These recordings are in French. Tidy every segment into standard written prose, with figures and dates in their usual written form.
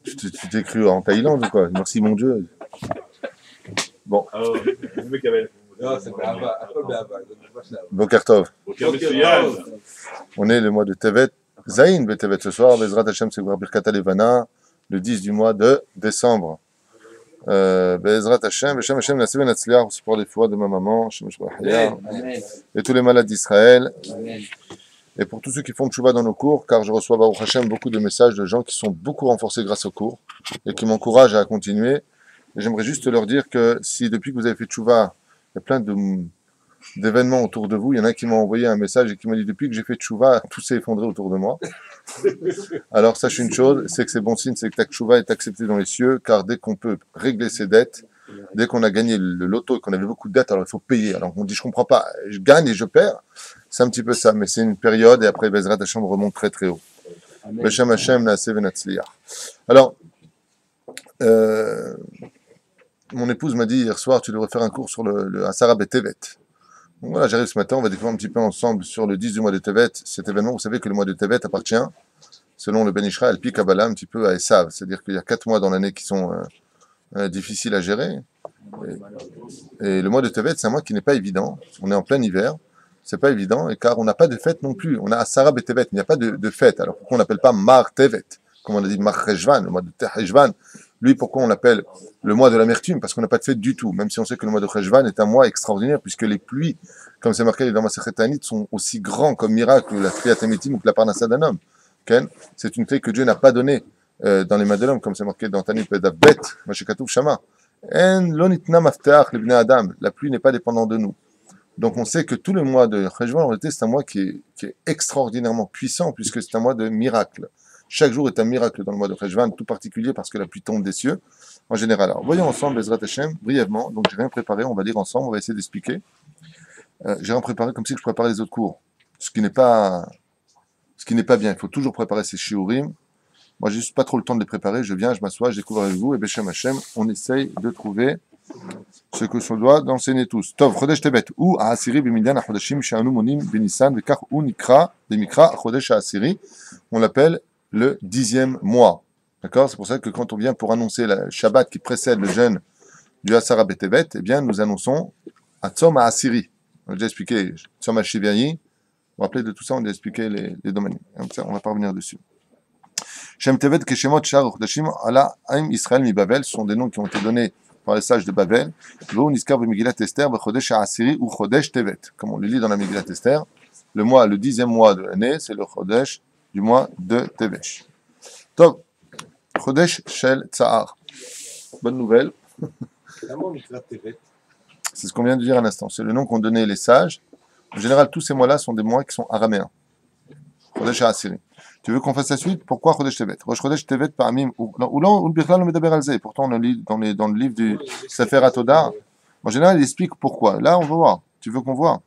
Tu t'es cru en Thaïlande ou quoi? Merci mon Dieu. Bon. Boker Tov. On est le mois de Tevet. Zayin Betevet ce soir. Bezrat Hashem, c'est Birkat Levana, le 10 du mois de décembre. Bezrat Hashem, Beshem Hashem, Nassé Ben Atzliar, aussi pour les fois de ma maman, et tous les malades d'Israël. Et pour tous ceux qui font tchouva dans nos cours, car je reçois Baruch Hashem beaucoup de messages de gens qui sont beaucoup renforcés grâce aux cours et qui m'encouragent à continuer. Et j'aimerais juste leur dire que si depuis que vous avez fait tchouva, il y a plein d'événements autour de vous, il y en a qui m'ont envoyé un message et qui m'a dit depuis que j'ai fait tchouva, tout s'est effondré autour de moi. Alors sache une chose, c'est que c'est bon signe, c'est que ta tchouva est acceptée dans les cieux, car dès qu'on peut régler ses dettes, dès qu'on a gagné le loto et qu'on avait beaucoup de dettes, alors il faut payer. Alors on dit je comprends pas, je gagne et je perds. C'est un petit peu ça, mais c'est une période et après Bezrat Hashem remonte très très haut. Beshem Hashem Naaseh Venatzliach. Alors, mon épouse m'a dit hier soir, tu devrais faire un cours sur le Asara Betevet. Donc voilà, j'arrive ce matin, on va découvrir un petit peu ensemble sur le 10 du mois de Tevet, cet événement. Vous savez que le mois de Tevet appartient, selon le Ben Ishraël, Pi Kabbalah, un petit peu à Esav. C'est-à-dire qu'il y a 4 mois dans l'année qui sont difficiles à gérer. Et le mois de Tevet, c'est un mois qui n'est pas évident. On est en plein hiver. C'est pas évident, et car on n'a pas de fête non plus. On a Asara Betevet, il n'y a pas de fête. Alors pourquoi on n'appelle pas Mar Tevet, comme on a dit Mar Cheshvan, le mois de Cheshvan. Lui, pourquoi on l'appelle le mois de l'amertume? Parce qu'on n'a pas de fête du tout, même si on sait que le mois de Cheshvan est un mois extraordinaire, puisque les pluies, comme c'est marqué dans Masechet Ta'anit, sont aussi grands comme miracle la Triat Emitim ou que la Parnassa d'un homme. C'est une fête que Dieu n'a pas donnée dans les mains de l'homme, comme c'est marqué dans Tanit Pedav Bet, Mashekatouf Shama. En lonitna mafteach le bnei Adam. La pluie n'est pas dépendante de nous. Donc on sait que tout le mois de Cheshvan, en réalité, c'est un mois qui est extraordinairement puissant, puisque c'est un mois de miracle. Chaque jour est un miracle dans le mois de Cheshvan, tout particulier parce que la pluie tombe des cieux, en général. Alors voyons ensemble, Bezrat Hashem, brièvement. Donc j'ai rien préparé, on va lire ensemble, on va essayer d'expliquer. J'ai rien préparé comme si je préparais les autres cours, ce qui n'est pas bien. Il faut toujours préparer ses shiurim. Moi, j'ai juste pas trop le temps de les préparer. Je viens, je m'assois, je découvre avec vous, et Beshem Hashem, on essaye de trouver ce que l'on doit d'enseigner tous. Tov, Chodesh Tebet, ou Asiri b'Midyan HaChodeshim She'anu Monim B'Nissan V'Kach ou Nikra, B'Mikra Chodesh Asiri. On l'appelle le 10e mois. D'accord? C'est pour ça que quand on vient pour annoncer le Shabbat qui précède le jeûne du Asara Betevet, eh bien, nous annonçons Atzom Asiri. On a déjà expliqué Tzom HaShivayi. Vous vous rappelez de tout ça, on a déjà expliqué les domaines. Comme ça, on va pas revenir dessus. Shem Tevet Keshemot Shar Chodeshim Ala Aim Israël Mi Bavel sont des noms qui ont été donnés par les sages de Babel. Lo Niskar B'Megillat Esther B'Chodesh Asiri ou Chodesh Tevet. Comme on le lit dans la Megillat Esther, le 10e mois de l'année, c'est le Chodesh du mois de Tevesh. Donc, Chodesh Shel Tsahar. Bonne nouvelle. C'est ce qu'on vient de dire à l'instant. C'est le nom qu'ont donné les sages. En général, tous ces mois-là sont des mois qui sont araméens. Chodesh Asiri. Tu veux qu'on fasse la suite? Pourquoi Chodesh Tevet? Rosh Chodesh Tevet parmi ou le Birklal le Medaber Alze. Pourtant, on le lit dans le livre du Sefer HaTodah. En général, il explique pourquoi. Là, on va voir. Tu veux qu'on voit?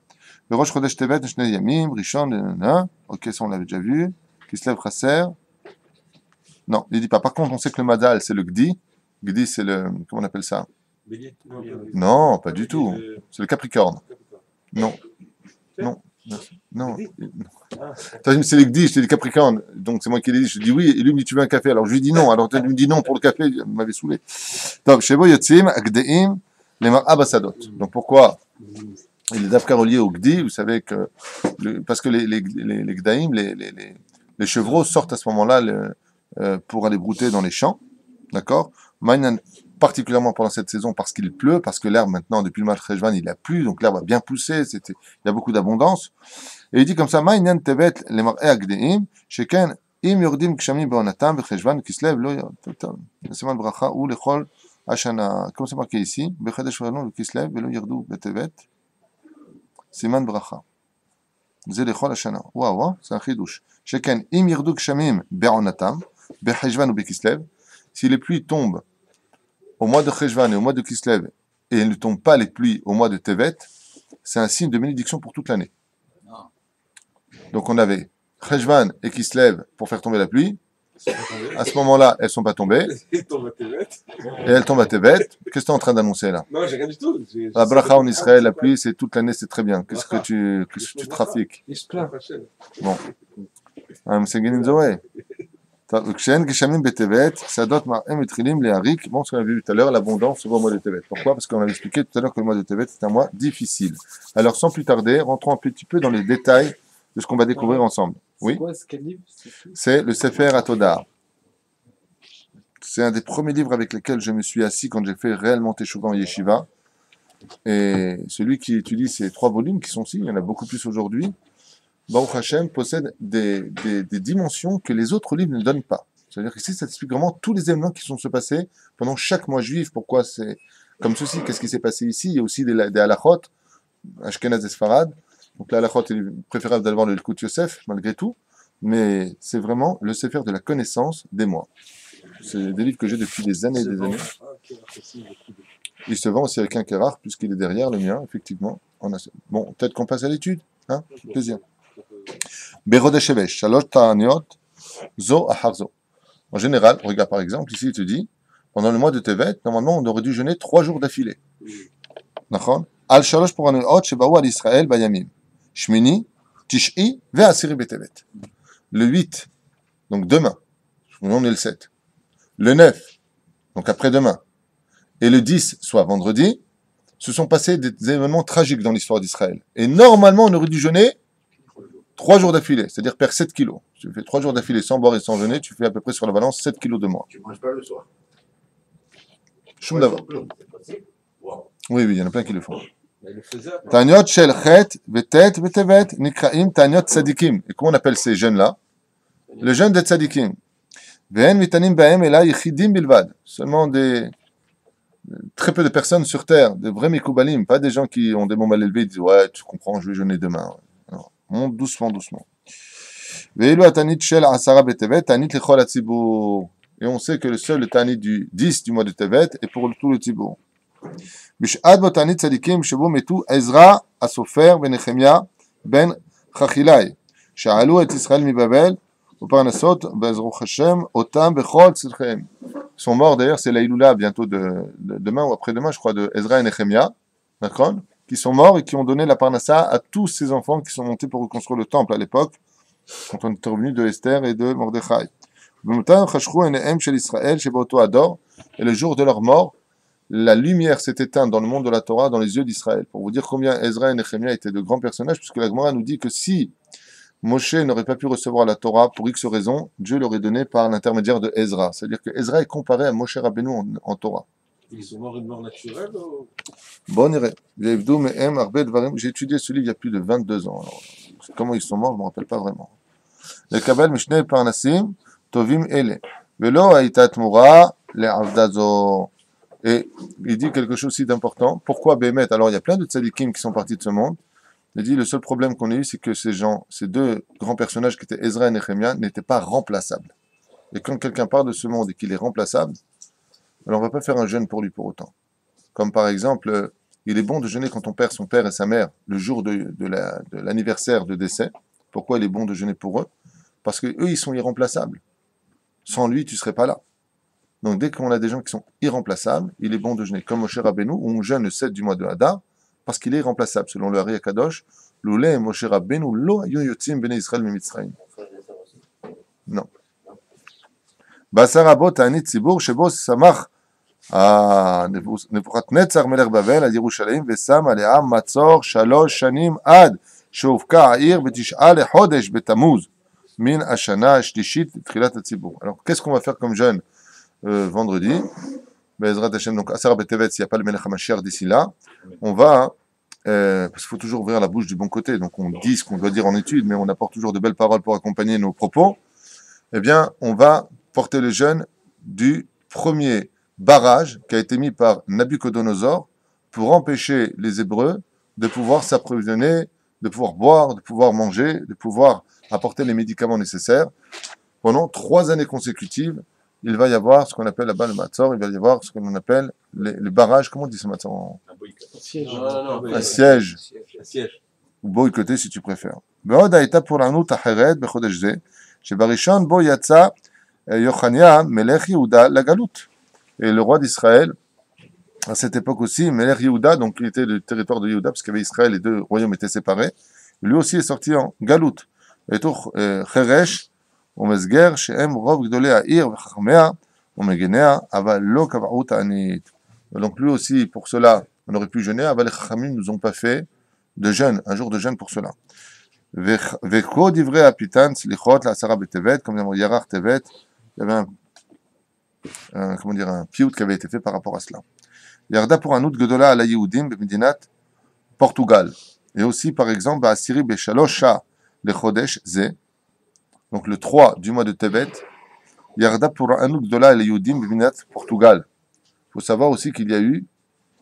Le Rosh Chodesh Tevet, Shnei Yamim, Rishon, ok, ça on l'avait déjà vu. Kislev Chaser. Non, il dit pas. Par contre, on sait que le Madal, c'est le Gdi. Gdi, c'est le. Comment on appelle ça? Non, pas du tout. C'est le Capricorne. Non. Non. Non. C'est le Gdi, je t'ai dit Capricorne. Donc c'est moi qui l'ai dit. Je dis oui. Et lui me dit tu veux un café? Alors je lui dis non. Alors tu me dis non pour le café. Il m'avait saoulé. Donc, Shebo Yotzim, Agdeim, Lemar Abasadot. Donc pourquoi? Il est d'Afkar relié au Gdi, vous savez que parce que les Gdaïm, les chevreaux sortent à ce moment-là pour aller brouter dans les champs, d'accord? Particulièrement pendant cette saison parce qu'il pleut, parce que l'herbe maintenant depuis le mois de Cheshvan il a plu, donc l'herbe a bien poussé, il y a beaucoup d'abondance. Et il dit comme ça, Ma'inyan tevet les mar'e agdeim, sheken im yordim kshamim be'onatam b'Cheshvan kislev lo seman bracha ou lechol ashana. Comme c'est marqué ici, b'Chodesh Elul kislev velo yirdu betevet. Siman bracha. C'est lechol hashana. Waouh, c'est un chidouche. Sheken im yirdu kshamim be'onatam b'Cheshvan ou b'Kislev. Si les pluies tombent au mois de Cheshvan et au mois de Kislev et elles ne tombent pas les pluies au mois de Tevet, c'est un signe de bénédiction pour toute l'année. Donc on avait Cheshvan et Kislev pour faire tomber la pluie. À ce moment-là, elles ne sont pas tombées. Et elles tombent à Tevet. Qu'est-ce que tu es en train d'annoncer là? Non, j'ai rien du tout. La bracha en Israël, la pluie, c'est toute l'année, c'est très bien. Qu'est-ce que tu trafiques? Il se plaint. Bon. I'm singing in the way. Kshen Geshamim Betevet, Sadot Ma'em Etrilim Leharik. Bon, ce qu'on a vu tout à l'heure, l'abondance se voit au mois de Tevet. Pourquoi? Parce qu'on avait expliqué tout à l'heure que le mois de Tevet est un mois difficile. Alors, sans plus tarder, rentrons un petit peu dans les détails de ce qu'on va découvrir ensemble. Oui? C'est quoi, ce quel livre? C'est le Sefer Atodar. C'est un des premiers livres avec lesquels je me suis assis quand j'ai fait réellement Teshuvah en Yeshiva. Et celui qui étudie ces 3 volumes, qui sont ici, il y en a beaucoup plus aujourd'hui, Baruch Hashem possède des dimensions que les autres livres ne donnent pas. C'est-à-dire qu'ici, ça explique vraiment tous les événements qui sont se passer pendant chaque mois juif, pourquoi c'est comme ceci, qu'est-ce qui s'est passé ici. Il y a aussi des halachot, Ashkenaz et Sfarad. Donc la halachot, il est préférable d'avoir le Likut Yosef, malgré tout, mais c'est vraiment le Sefer de la connaissance des mois. C'est des livres que j'ai depuis des années et des années. Il se vend aussi avec un Kerach, puisqu'il est derrière le mien, effectivement. Bon, peut-être qu'on passe à l'étude, hein? Plaisir. Berodesh Shevesh, Shalosh Ta'aniot, Zo Aharzo. En général, regarde par exemple, ici il te dit, pendant le mois de Tevet, normalement on aurait dû jeûner 3 jours d'affilée. D'accord? Al Shalosh pour Aniot, Shebaou al Israël, Bayamim. Shmini, Tish'i, Ve'asiri Betevet. Le 8, donc demain, on est le 7. Le 9, donc après-demain, et le 10, soit vendredi, se sont passés des événements tragiques dans l'histoire d'Israël. Et normalement, on aurait dû jeûner 3 jours d'affilée, c'est-à-dire perdre 7 kilos. Si tu fais 3 jours d'affilée sans boire et sans jeûner, tu fais à peu près sur la balance 7 kilos de moins. Tu ne manges pas le soir. Choum d'abord. Wow. Oui, il y en a plein qui le font. Mais le faisait. Taniot shel chet, vetet, vetevet, nikraim, taniot tzadikim. Et comment on appelle ces jeunes-là? Le jeûne des tzadikim. Ve'en mitanim ba'em ela yichidim bilvad. Seulement très peu de personnes sur terre, des vrais mikoubalim, pas des gens qui ont des mots mal élevés, ils disent ouais, tu comprends, je vais jeûner demain. Non. Monte doucement, doucement. Ve'elu atanit shel asara betevet, tanit lechol hatzibur. Et on sait que le seul tanit du 10 du mois de Tevet est pour tout le Tzibour. Bish'ad botanit tzadikim shebo metu Ezra Asofer ben Nehemia ben Chachilai. Sha'alu et Israël mi Babel, uparnasot be'ezruch Hashem, otam bechol tzirchem. Ils sont morts d'ailleurs, c'est l'Aïloula bientôt demain ou après-demain, je crois, de Ezra et Nehemia, d'accord, qui sont morts et qui ont donné la parnassa à tous ces enfants qui sont montés pour reconstruire le temple à l'époque, quand on est revenu de Esther et de Mordechai. Et le jour de leur mort, la lumière s'est éteinte dans le monde de la Torah, dans les yeux d'Israël. Pour vous dire combien Ezra et Nehemia étaient de grands personnages, puisque la Gemara nous dit que si Moshe n'aurait pas pu recevoir la Torah pour X raisons, Dieu l'aurait donné par l'intermédiaire de Ezra. C'est-à-dire que Ezra est comparé à Moshe Rabbeinu en Torah. Ils sont morts une mort naturelle ou... Bon, j'ai étudié ce livre il y a plus de 22 ans. Alors, comment ils sont morts, je ne me rappelle pas vraiment. Le Kabel Mishneh Parnasim, Tovim Ele. Velo Haïta Tmura, le Avdazo. Et il dit quelque chose aussi d'important. Pourquoi Bémet? Alors, il y a plein de tzadikim qui sont partis de ce monde. Il dit, le seul problème qu'on a eu, c'est que ces gens, ces 2 grands personnages qui étaient Ezra et Nehemia, n'étaient pas remplaçables. Et quand quelqu'un part de ce monde et qu'il est remplaçable, alors on ne va pas faire un jeûne pour lui pour autant. Comme par exemple, il est bon de jeûner quand on perd son père et sa mère le jour de l'anniversaire de décès. Pourquoi il est bon de jeûner pour eux? Parce que eux, ils sont irremplaçables. Sans lui, tu ne serais pas là. Donc dès qu'on a des gens qui sont irremplaçables, il est bon de jeûner comme Moshe Rabbeinu, où on jeûne le 7 du mois de Hadar, parce qu'il est irremplaçable. Selon le Hari Akadosh, Loulé et Moshe Rabbeinu lo ayu yotzim bnei Israël mimitzrayim. Non. Basar abot ta'anit tzibur shebo samach Nebuchadnezzar melech Bavel ad Yerushalayim ושם עליה מצור 3 שנים עד שהובקעה העיר בתשעה לחודש בתמוז מן השנה השלישית לתחילת הציבור. Alors qu'est-ce qu'on va faire comme jeûne vendredi? Bezrat Hashem, donc Asara Betevet, s'il n'y a pas le Melech HaMashiach d'ici là, on va, parce qu'il faut toujours ouvrir la bouche du bon côté, donc on dit ce qu'on doit dire en étude, mais on apporte toujours de belles paroles pour accompagner nos propos, eh bien, on va porter le jeûne du premier barrage qui a été mis par Nabucodonosor pour empêcher les Hébreux de pouvoir s'approvisionner, de pouvoir boire, de pouvoir manger, de pouvoir apporter les médicaments nécessaires. Pendant 3 années consécutives, il va y avoir ce qu'on appelle là-bas le matzor, il va y avoir ce qu'on appelle les barrages, comment on dit ce matzor? Un siège. Un siège. Un siège. Ou boycotter si tu préfères. בעוד הייתה פורענות אחרת בחודש זה, שבראשון בו יצא יוחניה מלך יהודה לגלות. Et le roi d'Israël, à cette époque aussi, Melech Yehuda, donc il était du territoire de Yehuda, parce qu'il y avait Israël, les 2 royaumes étaient séparés, lui aussi est sorti en galout. Et tout Cheresh, ומסגר שהם רוב גדולי העיר וחכמיה ומגניה, אבל לא קבעו תענית. Donc lui aussi, pour cela, on aurait pu jeûner, mais les Chachamim ne nous ont pas fait de jeûne, un jour de jeûne pour cela. Veko divrei apitan slichot la asara betevet, comme dans Yarach Tevet, il y avait un piout qui avait été fait par rapport à cela. Yarda pour un autre Gedola à la Yehudim, Bemidinat, Portugal. Et aussi, par exemple, à Syrie, Beshalosha, le Chodesh, Ze, donc le 3 du mois de Tevet, Yarda pour un autre Gedola à la Yehudim, Bemidinat, Portugal. Il faut savoir aussi qu'il y a eu,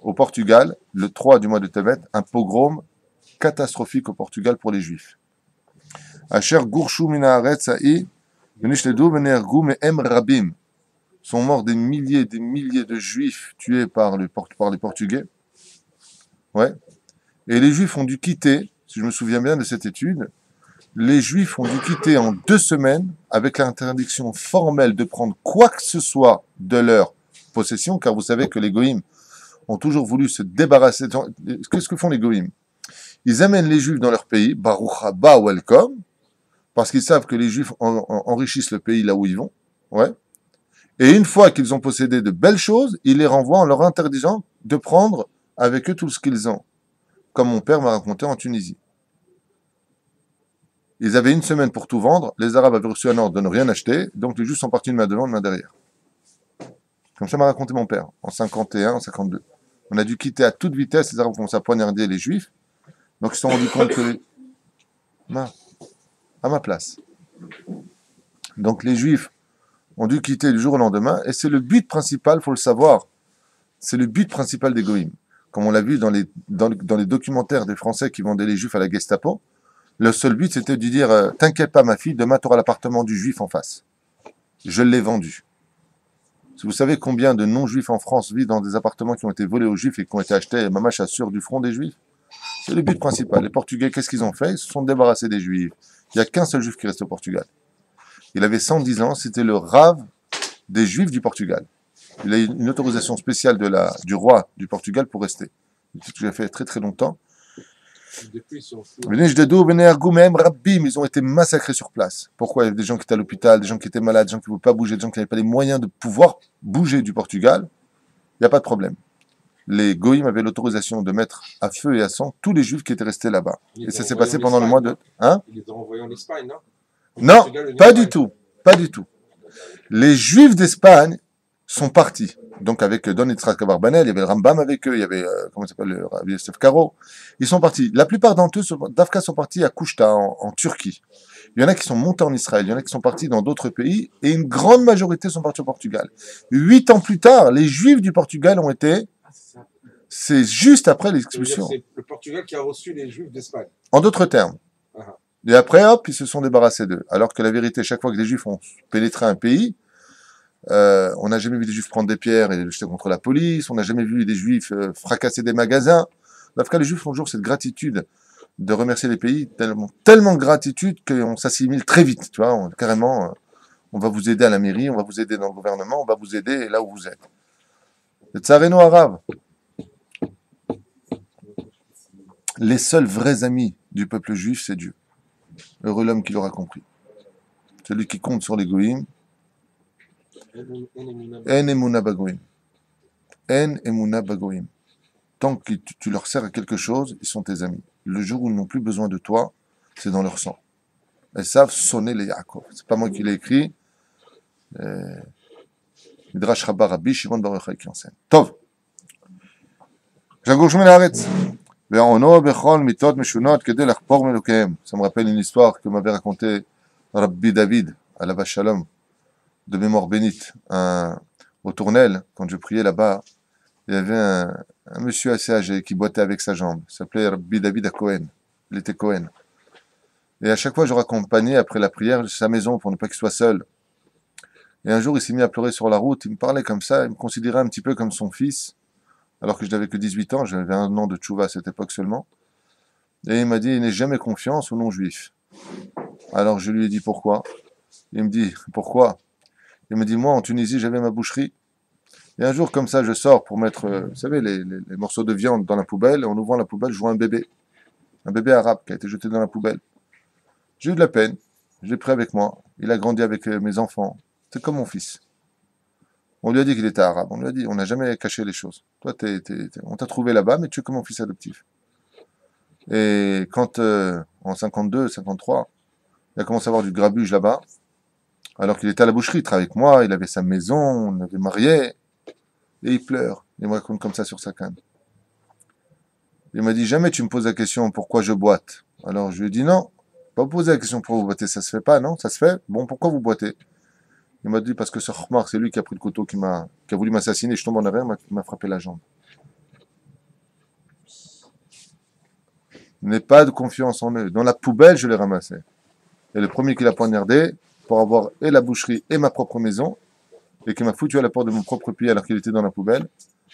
au Portugal, le 3 du mois de Tevet, un pogrom catastrophique au Portugal pour les Juifs. Asher Gourshu Minaharetz Sa'i, Venishledu Venergu Me'em Rabim. Sont morts des milliers de Juifs tués par les Portugais. Ouais. Et les Juifs ont dû quitter, si je me souviens bien de cette étude, les Juifs ont dû quitter en 2 semaines avec l'interdiction formelle de prendre quoi que ce soit de leur possession, car vous savez que les Goïms ont toujours voulu se débarrasser. Qu'est-ce que font les Goïms? Ils amènent les Juifs dans leur pays, Baruch haba, welcome, parce qu'ils savent que les Juifs enrichissent le pays là où ils vont. Ouais. Et une fois qu'ils ont possédé de belles choses, ils les renvoient en leur interdisant de prendre avec eux tout ce qu'ils ont. Comme mon père m'a raconté en Tunisie. Ils avaient 1 semaine pour tout vendre, les Arabes avaient reçu un ordre de ne rien acheter, donc les Juifs sont partis une main devant, une main derrière. Comme ça m'a raconté mon père, en 51, en 52. On a dû quitter à toute vitesse, les Arabes ont commencé à poignarder les Juifs, donc ils se sont rendus compte que à ma place. Donc les Juifs ont dû quitter du jour au lendemain, et c'est le but principal, il faut le savoir, c'est le but principal des Goïms. Comme on l'a vu dans les documentaires des Français qui vendaient les Juifs à la Gestapo, le seul but c'était de dire « T'inquiète pas ma fille, demain tu auras l'appartement du Juif en face. Je l'ai vendu. » Si vous savez combien de non-Juifs en France vivent dans des appartements qui ont été volés aux Juifs et qui ont été achetés, mamache assure, du front des Juifs, c'est le but principal. Les Portugais, qu'est-ce qu'ils ont fait? Ils se sont débarrassés des Juifs. Il n'y a qu'un seul Juif qui reste au Portugal. Il avait 110 ans, c'était le Rav des Juifs du Portugal. Il a eu une autorisation spéciale du roi du Portugal pour rester. C'est ce que j'ai fait très très longtemps. Depuis, ils sont fous. Ils ont été massacrés sur place. Pourquoi? Il y avait des gens qui étaient à l'hôpital, des gens qui étaient malades, des gens qui ne pouvaient pas bouger, des gens qui n'avaient pas les moyens de pouvoir bouger du Portugal. Il n'y a pas de problème. Les Goïms avaient l'autorisation de mettre à feu et à sang tous les Juifs qui étaient restés là-bas. Et ça s'est passé pendant le mois de... Hein? Ils les ont envoyés en Espagne, non? Non, pas du tout. Pas du tout. Les Juifs d'Espagne sont partis. Donc avec Don Yitzhak Abarbanel, il y avait le Rambam avec eux, il y avait, comment s'appelle, le Rabbi Yosef Karo. Ils sont partis. La plupart d'entre eux, d'Afka, sont partis à Kouchta, en Turquie. Il y en a qui sont montés en Israël, il y en a qui sont partis dans d'autres pays, et une grande majorité sont partis au Portugal. 8 ans plus tard, les Juifs du Portugal ont été... C'est juste après l'expulsion. C'est le Portugal qui a reçu les Juifs d'Espagne. En d'autres termes. Et après, hop, ils se sont débarrassés d'eux. Alors que la vérité, chaque fois que les Juifs ont pénétré un pays, on n'a jamais vu des Juifs prendre des pierres et les jeter contre la police, on n'a jamais vu des Juifs fracasser des magasins. En tout cas, les Juifs ont toujours cette gratitude de remercier les pays, tellement de gratitude qu'on s'assimile très vite, tu vois, carrément, on va vous aider à la mairie, on va vous aider dans le gouvernement, on va vous aider là où vous êtes. Le Tsareno arabe. Les seuls vrais amis du peuple juif, c'est Dieu. Heureux l'homme qui l'aura compris. Celui qui compte sur les goïms. En emuna bagoïm. En emuna bagoïm. Tant que tu leur sers à quelque chose, ils sont tes amis. Le jour où ils n'ont plus besoin de toi, c'est dans leur sang. Elles savent sonner les Yaakov. C'est pas moi qui l'ai écrit. Midrash Rabba Rabbi Shimon Bar Yochai qui enseigne. Tov. J'agouche Menaretz. Ça me rappelle une histoire que m'avait racontée Rabbi David à la Vache Shalom, de mémoire bénite, au Tournelle, quand je priais là-bas. Il y avait un monsieur assez âgé qui boitait avec sa jambe. Il s'appelait Rabbi David à Cohen. Il était Cohen. Et à chaque fois, je raccompagnais après la prière sa maison pour ne pas qu'il soit seul. Et un jour, il s'est mis à pleurer sur la route. Il me parlait comme ça. Il me considérait un petit peu comme son fils. Alors que je n'avais que 18 ans, j'avais un an de tchouva à cette époque seulement. Et il m'a dit, il n'est jamais confiance aux non-juifs. Alors je lui ai dit, pourquoi? Il me dit, pourquoi? Il me dit, moi, en Tunisie, j'avais ma boucherie. Et un jour, comme ça, je sors pour mettre, vous savez, les morceaux de viande dans la poubelle. Et en ouvrant la poubelle, je vois un bébé arabe qui a été jeté dans la poubelle. J'ai eu de la peine. Je l'ai pris avec moi. Il a grandi avec mes enfants. C'est comme mon fils. On lui a dit qu'il était arabe. On lui a dit, on n'a jamais caché les choses. Toi, on t'a trouvé là-bas, mais tu es comme mon fils adoptif. Et quand, en 52, 53, il a commencé à avoir du grabuge là-bas, alors qu'il était à la boucherie, il travaillait avec moi, il avait sa maison, on avait marié, et il pleure. Il me raconte comme ça sur sa canne. Il m'a dit, jamais tu me poses la question pourquoi je boite. Alors je lui ai dit, non, pas poser la question pourquoi vous boitez, ça se fait pas, non, ça se fait. Bon, pourquoi vous boitez? Il m'a dit, parce que ce Khmar, c'est lui qui a pris le couteau, qui a voulu m'assassiner, je tombe en arrière, il m'a frappé la jambe. N'aie pas de confiance en eux. Dans la poubelle, je l'ai ramassé. Et le premier qui l'a poignardé, pour avoir et la boucherie et ma propre maison, et qui m'a foutu à la porte de mon propre pied alors qu'il était dans la poubelle,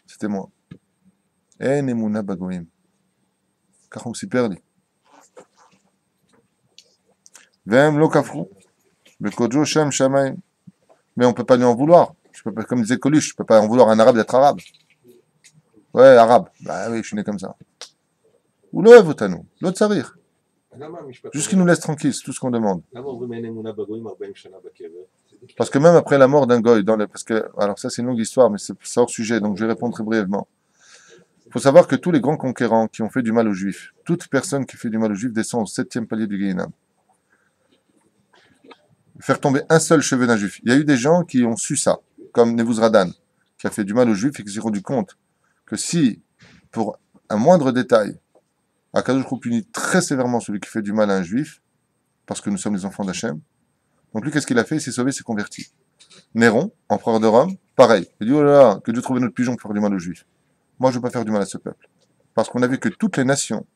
c'était moi. En emuna bagoim. Car on s'y perdit. Vem lo kafrou. Bekojo shem shamaim. Mais on peut pas lui en vouloir. Je peux pas, comme disait Coluche, je peux pas en vouloir à un arabe d'être arabe. Ouais, arabe. Bah oui, je suis né comme ça. Ou l'oeuvre, Tanou. L'autre sarir. Juste qu'il nous laisse tranquille, c'est tout ce qu'on demande. Parce que même après la mort d'un goy, alors ça c'est une longue histoire, mais c'est hors sujet, donc je vais répondre très brièvement. Il faut savoir que tous les grands conquérants qui ont fait du mal aux Juifs, toute personne qui fait du mal aux Juifs descend au 7e palier du Gehinam. Faire tomber un seul cheveu d'un Juif. Il y a eu des gens qui ont su ça, comme Nebuzradan, qui a fait du mal aux Juifs et qui s'est rendu compte que si, pour un moindre détail, Akadosh Baruch Hu punit très sévèrement celui qui fait du mal à un Juif, parce que nous sommes les enfants d'Hachem. Donc lui, qu'est-ce qu'il a fait? Il s'est sauvé, il s'est converti. Néron, empereur de Rome, pareil. Il dit, oh là là, que Dieu trouve notre pigeon pour faire du mal aux Juifs. Moi, je ne veux pas faire du mal à ce peuple. Parce qu'on a vu que toutes les nations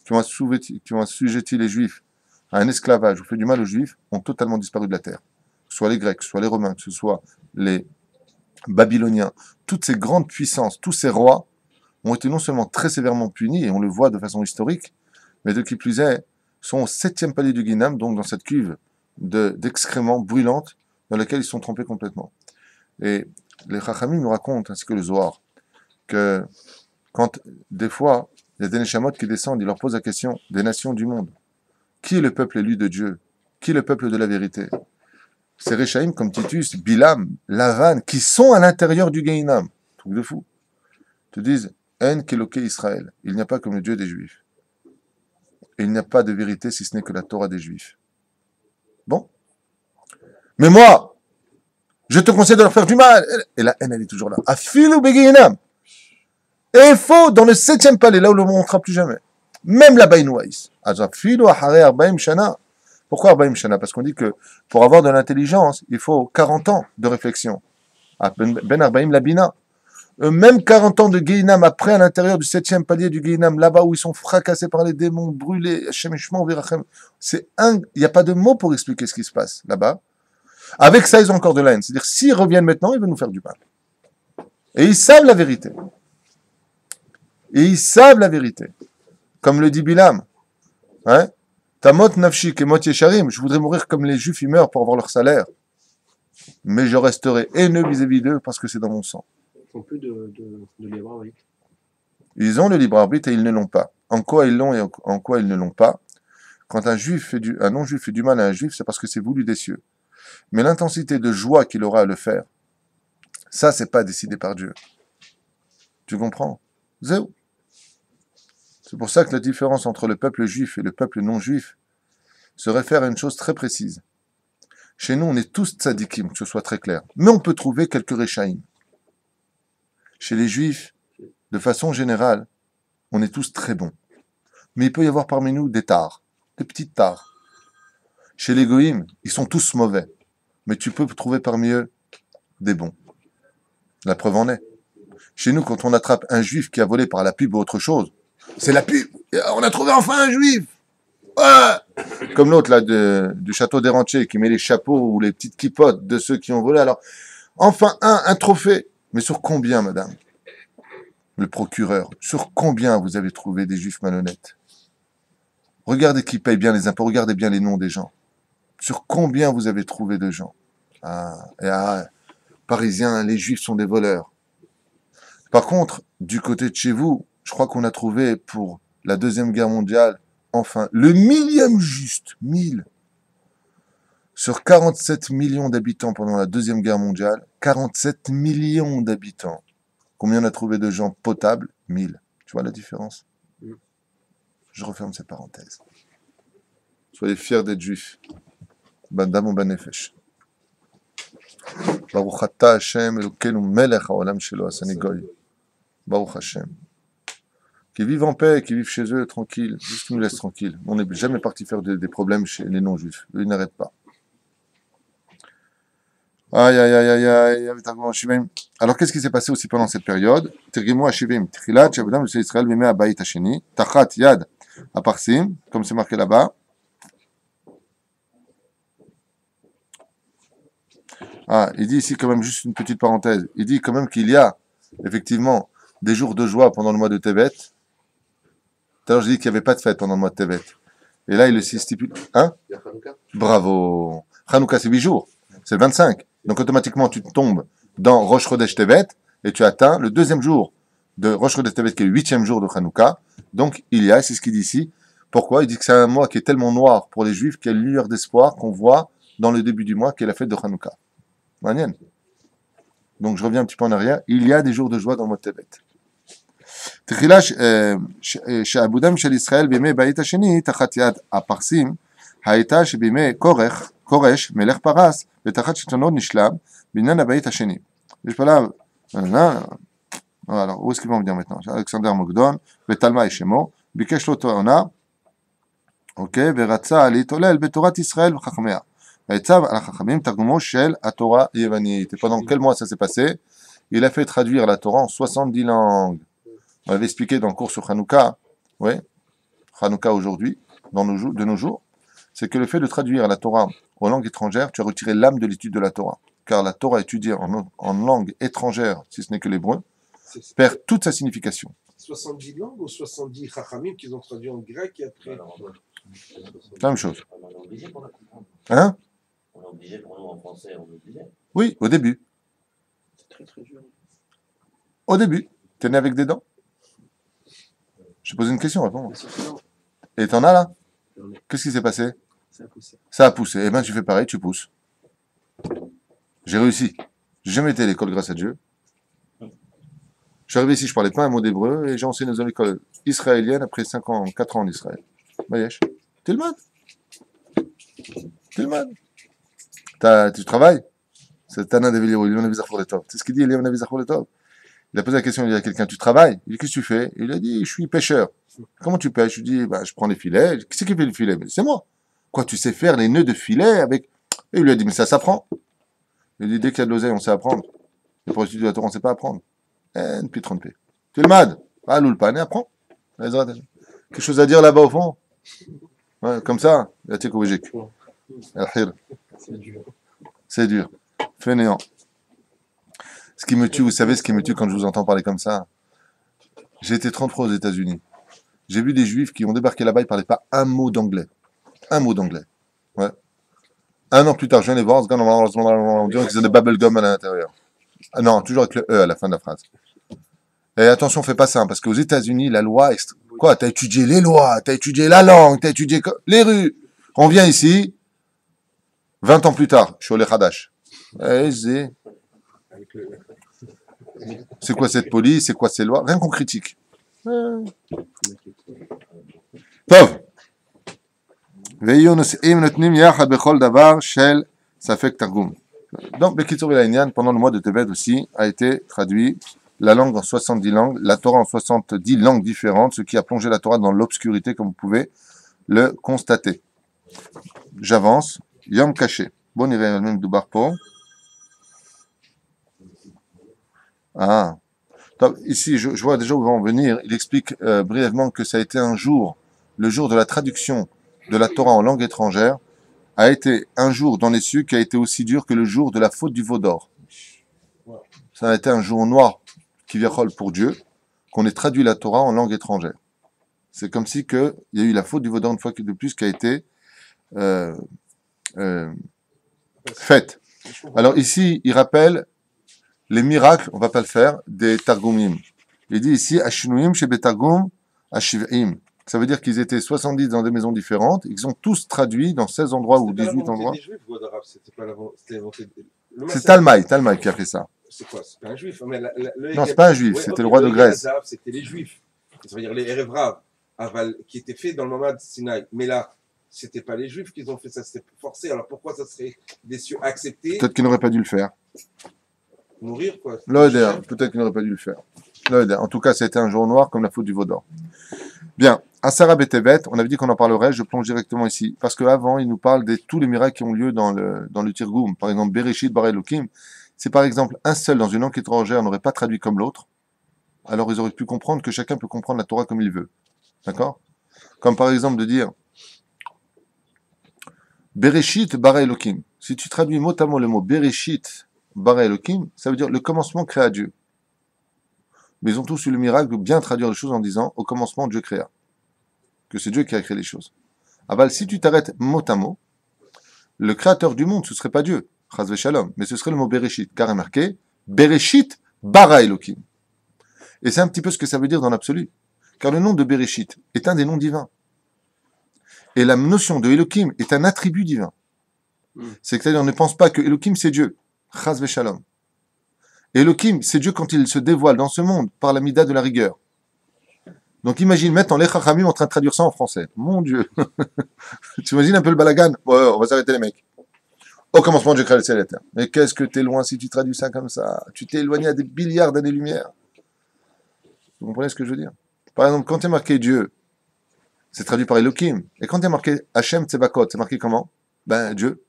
qui ont assujetti les Juifs à un esclavage ou fait du mal aux Juifs ont totalement disparu de la terre. Que ce soit les Grecs, que ce soit les Romains, que ce soit les Babyloniens, toutes ces grandes puissances, tous ces rois ont été non seulement très sévèrement punis, et on le voit de façon historique, mais de qui plus est, sont au 7e palier du Guinam, donc dans cette cuve d'excréments brûlantes dans laquelle ils sont trempés complètement. Et les Chachamim nous racontent, ainsi que le Zohar, que quand des fois, il y a des Neshamot qui descendent, ils leur posent la question des nations du monde. Qui est le peuple élu de Dieu? Qui est le peuple de la vérité? C'est Réchaïm comme Titus, Bilam, Lavan, qui sont à l'intérieur du Gehinam. Truc de fou. Te disent, En Keloké Israël. Il n'y a pas comme le Dieu des Juifs. Et il n'y a pas de vérité si ce n'est que la Torah des Juifs. Bon. Mais moi, je te conseille de leur faire du mal. Et la haine, elle est toujours là. Afilou Begehinam. Et il faut, dans le 7e palais, là où le monde ne montrera plus jamais. Même là-bas, il Waïs. Afilou Ahare Arbaim Shana. Pourquoi Arbaim Shana? Parce qu'on dit que pour avoir de l'intelligence, il faut 40 ans de réflexion. Ben Arbaim Labina. Même 40 ans de Gehinam après, à l'intérieur du 7e palier du Gehinam, là-bas où ils sont fracassés par les démons, brûlés, il n'y a pas de mots pour expliquer ce qui se passe là-bas. Avec ça, ils ont encore de la haine. C'est-à-dire, s'ils reviennent maintenant, ils vont nous faire du mal. Et ils savent la vérité. Et ils savent la vérité. Comme le dit Bilam. Hein? Tamot nafshi kemot yesharim. Je voudrais mourir comme les Juifs, ils meurent pour avoir leur salaire. Mais je resterai haineux vis-à-vis d'eux parce que c'est dans mon sang. Ils n'ont plus de libre arbitre. Ils ont le libre arbitre et ils ne l'ont pas. En quoi ils l'ont et en quoi ils ne l'ont pas? Quand un non-juif fait du mal à un juif, c'est parce que c'est voulu des cieux. Mais l'intensité de joie qu'il aura à le faire, ça, c'est pas décidé par Dieu. Tu comprends? Zéro. C'est pour ça que la différence entre le peuple juif et le peuple non-juif se réfère à une chose très précise. Chez nous, on est tous tzadikim, que ce soit très clair. Mais on peut trouver quelques réchaïm. Chez les juifs, de façon générale, on est tous très bons. Mais il peut y avoir parmi nous des tares, des petites tares. Chez les goïms, ils sont tous mauvais. Mais tu peux trouver parmi eux des bons. La preuve en est. Chez nous, quand on attrape un juif qui a volé par la pub ou autre chose, c'est la pub. On a trouvé enfin un juif. Ouais. Comme l'autre là du château des Ranchers qui met les chapeaux ou les petites kippotes de ceux qui ont volé. Alors, enfin un trophée. Mais sur combien, madame? Le procureur, sur combien vous avez trouvé des juifs malhonnêtes? Regardez qui paye bien les impôts, regardez bien les noms des gens. Sur combien vous avez trouvé de gens? Parisiens, les juifs sont des voleurs. Par contre, du côté de chez vous, je crois qu'on a trouvé pour la Deuxième Guerre mondiale, enfin, le 1000e juste, 1000. Sur 47 millions d'habitants pendant la Deuxième Guerre mondiale, 47 millions d'habitants. Combien on a trouvé de gens potables? 1000. Tu vois la différence? Je referme cette parenthèse. Soyez fiers d'être juifs. Bandam banefesh. Baruch ata Hashem Elokeinu melech haolam shelo asani goy. Baruch Hashem. Qui vivent en paix, qui vivent chez eux tranquilles. Juste qu'ils nous laissent tranquilles. On n'est jamais parti faire des problèmes chez les non-juifs. Eux, ils n'arrêtent pas. Aïe, aïe, aïe, aïe, aïe. Alors, qu'est-ce qui s'est passé aussi pendant cette période? Tergimu Hashivim. Tchilat, Shabbatam, le Israël, Vime Abayit Hasheni. Tachat, Yad, Aparsim, comme c'est marqué là-bas. Ah, il dit ici quand même juste une petite parenthèse. Il dit quand même qu'il y a effectivement des jours de joie pendant le mois de Tevet. Tout à l'heure, j'ai dit qu'il n'y avait pas de fête pendant le mois de Tevet. Et là, il le stipule. Hein? Il y a Hanouka. Bravo. Hanouka, c'est 8 jours. C'est le 25. Donc automatiquement, tu tombes dans Rosh Chodesh Tevet et tu atteins le deuxième jour de Rosh Chodesh Tevet, qui est le 8e jour de Hanouka. Donc il y a, c'est ce qu'il dit ici. Pourquoi? Il dit que c'est un mois qui est tellement noir pour les Juifs qu'il y a une lueur d'espoir qu'on voit dans le début du mois, qui est la fête de Hanouka. Manienne. Donc je reviens un petit peu en arrière. Il y a des jours de joie dans le mois de Tevet. תחילה שעבודם של ישראל בימי בית השני תחת יד הפרסים הייתה שבימי כורש מלך פרס ותחת שלטונו נשלם בעניין הבית השני. יש פה là, alors où est-ce qu'ils vont me dire maintenant? אלכסנדר מוקדון ותלמי שמו ביקש לו תואנה, אוקיי, ורצה להתעולל בתורת ישראל וחכמיה. ויצב על החכמים תרגומו של התורה היוונית. Et pendant quel mois ça s'est passé? Il a fait traduire la Torah en 70 langues. On avait expliqué dans le cours sur Hanouka, oui, Hanouka aujourd'hui, de nos jours, c'est que le fait de traduire la Torah en langue étrangère, tu as retiré l'âme de l'étude de la Torah. Car la Torah étudiée en langue étrangère, si ce n'est que l'hébreu, perd toute sa signification. 70 langues ou 70 chachamim qu'ils ont traduit en grec et après. C'est la même chose. On est obligé pour la comprendre. Hein? On est obligé pour nous en français, on est obligé. Oui, au début. C'est très très dur. Au début. T'es né avec des dents? Je te pose une question, réponds. Mais c'est non, Et t'en as là? j'en ai. Qu'est-ce qui s'est passé? Ça a poussé. Ça a poussé. Eh bien, tu fais pareil, tu pousses. J'ai réussi. J'ai jamais été à l'école grâce à Dieu. Je suis arrivé ici, je parlais pas un mot d'hébreu et j'ai enseigné dans une école israélienne après 4 ans en Israël. Bayesh. Tilman. Tu travailles? C'est Tana de Villero. Il y en a visage pour les top. C'est ce qu'il dit, il y en a visage pour les top. Il a posé la question, il dit à quelqu'un, tu travailles? Il dit, qu'est-ce que tu fais? Il a dit, je suis pêcheur. Comment tu pêches? Je lui dis, bah, je prends les filets. Qui c'est qui fait le filet? C'est moi. Quoi, tu sais faire les nœuds de filet avec... Et il lui a dit, mais ça s'apprend. Il dit, dès qu'il y a de l'oseille, on sait apprendre. Et pour étudier la Torah, on ne sait pas apprendre. Puis tromper. Tu le mad. Ah, l'oulpan, et apprends. Quelque chose à dire là-bas au fond? Ouais, comme ça. Il a tiré C'est dur. C'est dur. Fainéant. Ce qui me tue, vous savez, ce qui me tue quand je vous entends parler comme ça, j'ai été 30 fois aux États-Unis. J'ai vu des Juifs qui ont débarqué là-bas, ils ne parlaient pas un mot d'anglais. Un mot d'anglais. Ouais. Un an plus tard, je viens les voir, on dirait qu'ils ont des bubblegum à l'intérieur. Ah non, toujours avec le E à la fin de la phrase. Et attention, fais pas ça, parce qu'aux États-Unis, la loi... Quoi, t'as étudié les lois, t'as étudié la langue, t'as étudié les rues. On vient ici, 20 ans plus tard, je suis au Lechadash. Avec le... C'est quoi cette police? C'est quoi ces lois? Rien qu'on critique. טוב. ויהיו נושאים נותנים יחד בכל דבר של ספק תרגום. Donc, בקיצור לעניין, pendant le mois de Tevet aussi, a été traduit la langue en 70 langues, la Torah en 70 langues différentes, ce qui a plongé la Torah dans l'obscurité, comme vous pouvez le constater. J'avance. Yom caché. Bon, il y a même du barpo. Ah. Donc, ici, je vois déjà où va en venir. Il explique brièvement que ça a été un jour, le jour de la traduction de la Torah en langue étrangère, a été un jour dans les cieux qui a été aussi dur que le jour de la faute du veau d'or. Ça a été un jour noir qui viole pour Dieu, qu'on ait traduit la Torah en langue étrangère. C'est comme si il y a eu la faute du veau d'or une fois de plus qui a été faite. Alors ici, il rappelle les miracles, on va pas le faire, des Targumim. Il dit ici, Ashnuim Shebetargum Ashiv'im. Ça veut dire qu'ils étaient 70 dans des maisons différentes. Ils ont tous traduit dans 16 endroits ou C'était pas la 18 volonté endroits. des Juifs, God arabe, c'était pas la volonté. Le C'est massacre, Talmaï qui a fait ça. c'est quoi? C'est pas un juif. Mais Non, c'est pas un juif, ouais, c'était ok, le roi de Grèce. Azab, c'était les juifs. Ça veut dire les Erev Rav, qui étaient faits dans le Mamad Sinaï. Mais là, c'était pas les juifs qui ont fait ça, c'était forcé. Alors pourquoi ça serait des cieux acceptés? Peut-être qu'ils n'auraient pas dû le faire. Mourir, quoi. L'Oder, peut-être qu'ils n'auraient pas dû le faire. L'Oder. En tout cas, c'était un jour noir comme la faute du veau d'or. Bien, Asara Betevet, on avait dit qu'on en parlerait, je plonge directement ici. Parce qu'avant, il nous parle de tous les miracles qui ont lieu dans le Tirgoum. Par exemple, Bereshit, Bara Elohim. Si par exemple un seul dans une langue étrangère n'aurait pas traduit comme l'autre, alors ils auraient pu comprendre que chacun peut comprendre la Torah comme il veut. D'accord? Comme par exemple de dire Bereshit, Bara Elohim. Si tu traduis mot à mot le mot Bereshit, Bara Elohim, ça veut dire le commencement créa Dieu. Mais ils ont tous eu le miracle de bien traduire les choses en disant au commencement Dieu créa. Que c'est Dieu qui a créé les choses. Aval, si tu t'arrêtes mot à mot, le créateur du monde, ce ne serait pas Dieu, Chaz Shalom, mais ce serait le mot Bereshit, car il est marqué Bereshit bara Elohim. Et c'est un petit peu ce que ça veut dire dans l'absolu. Car le nom de Bereshit est un des noms divins. Et la notion de Elohim est un attribut divin. C'est-à-dire, on ne pense pas que Elohim c'est Dieu, Chaz Shalom. Elohim, c'est Dieu quand il se dévoile dans ce monde par la mida de la rigueur. Donc imagine maintenant les Chachamim en train de traduire ça en français. Mon Dieu. Tu imagines un peu le balagan? Ouais, on va s'arrêter les mecs. Au commencement, Dieu crée le ciel et la terre. Mais qu'est-ce que t'es loin si tu traduis ça comme ça? Tu t'es éloigné à des milliards d'années-lumière. Vous comprenez ce que je veux dire? Par exemple, quand il est marqué Dieu, c'est traduit par Elohim. Et quand il est marqué Hachem Tsebakot, c'est marqué comment? Ben, Dieu.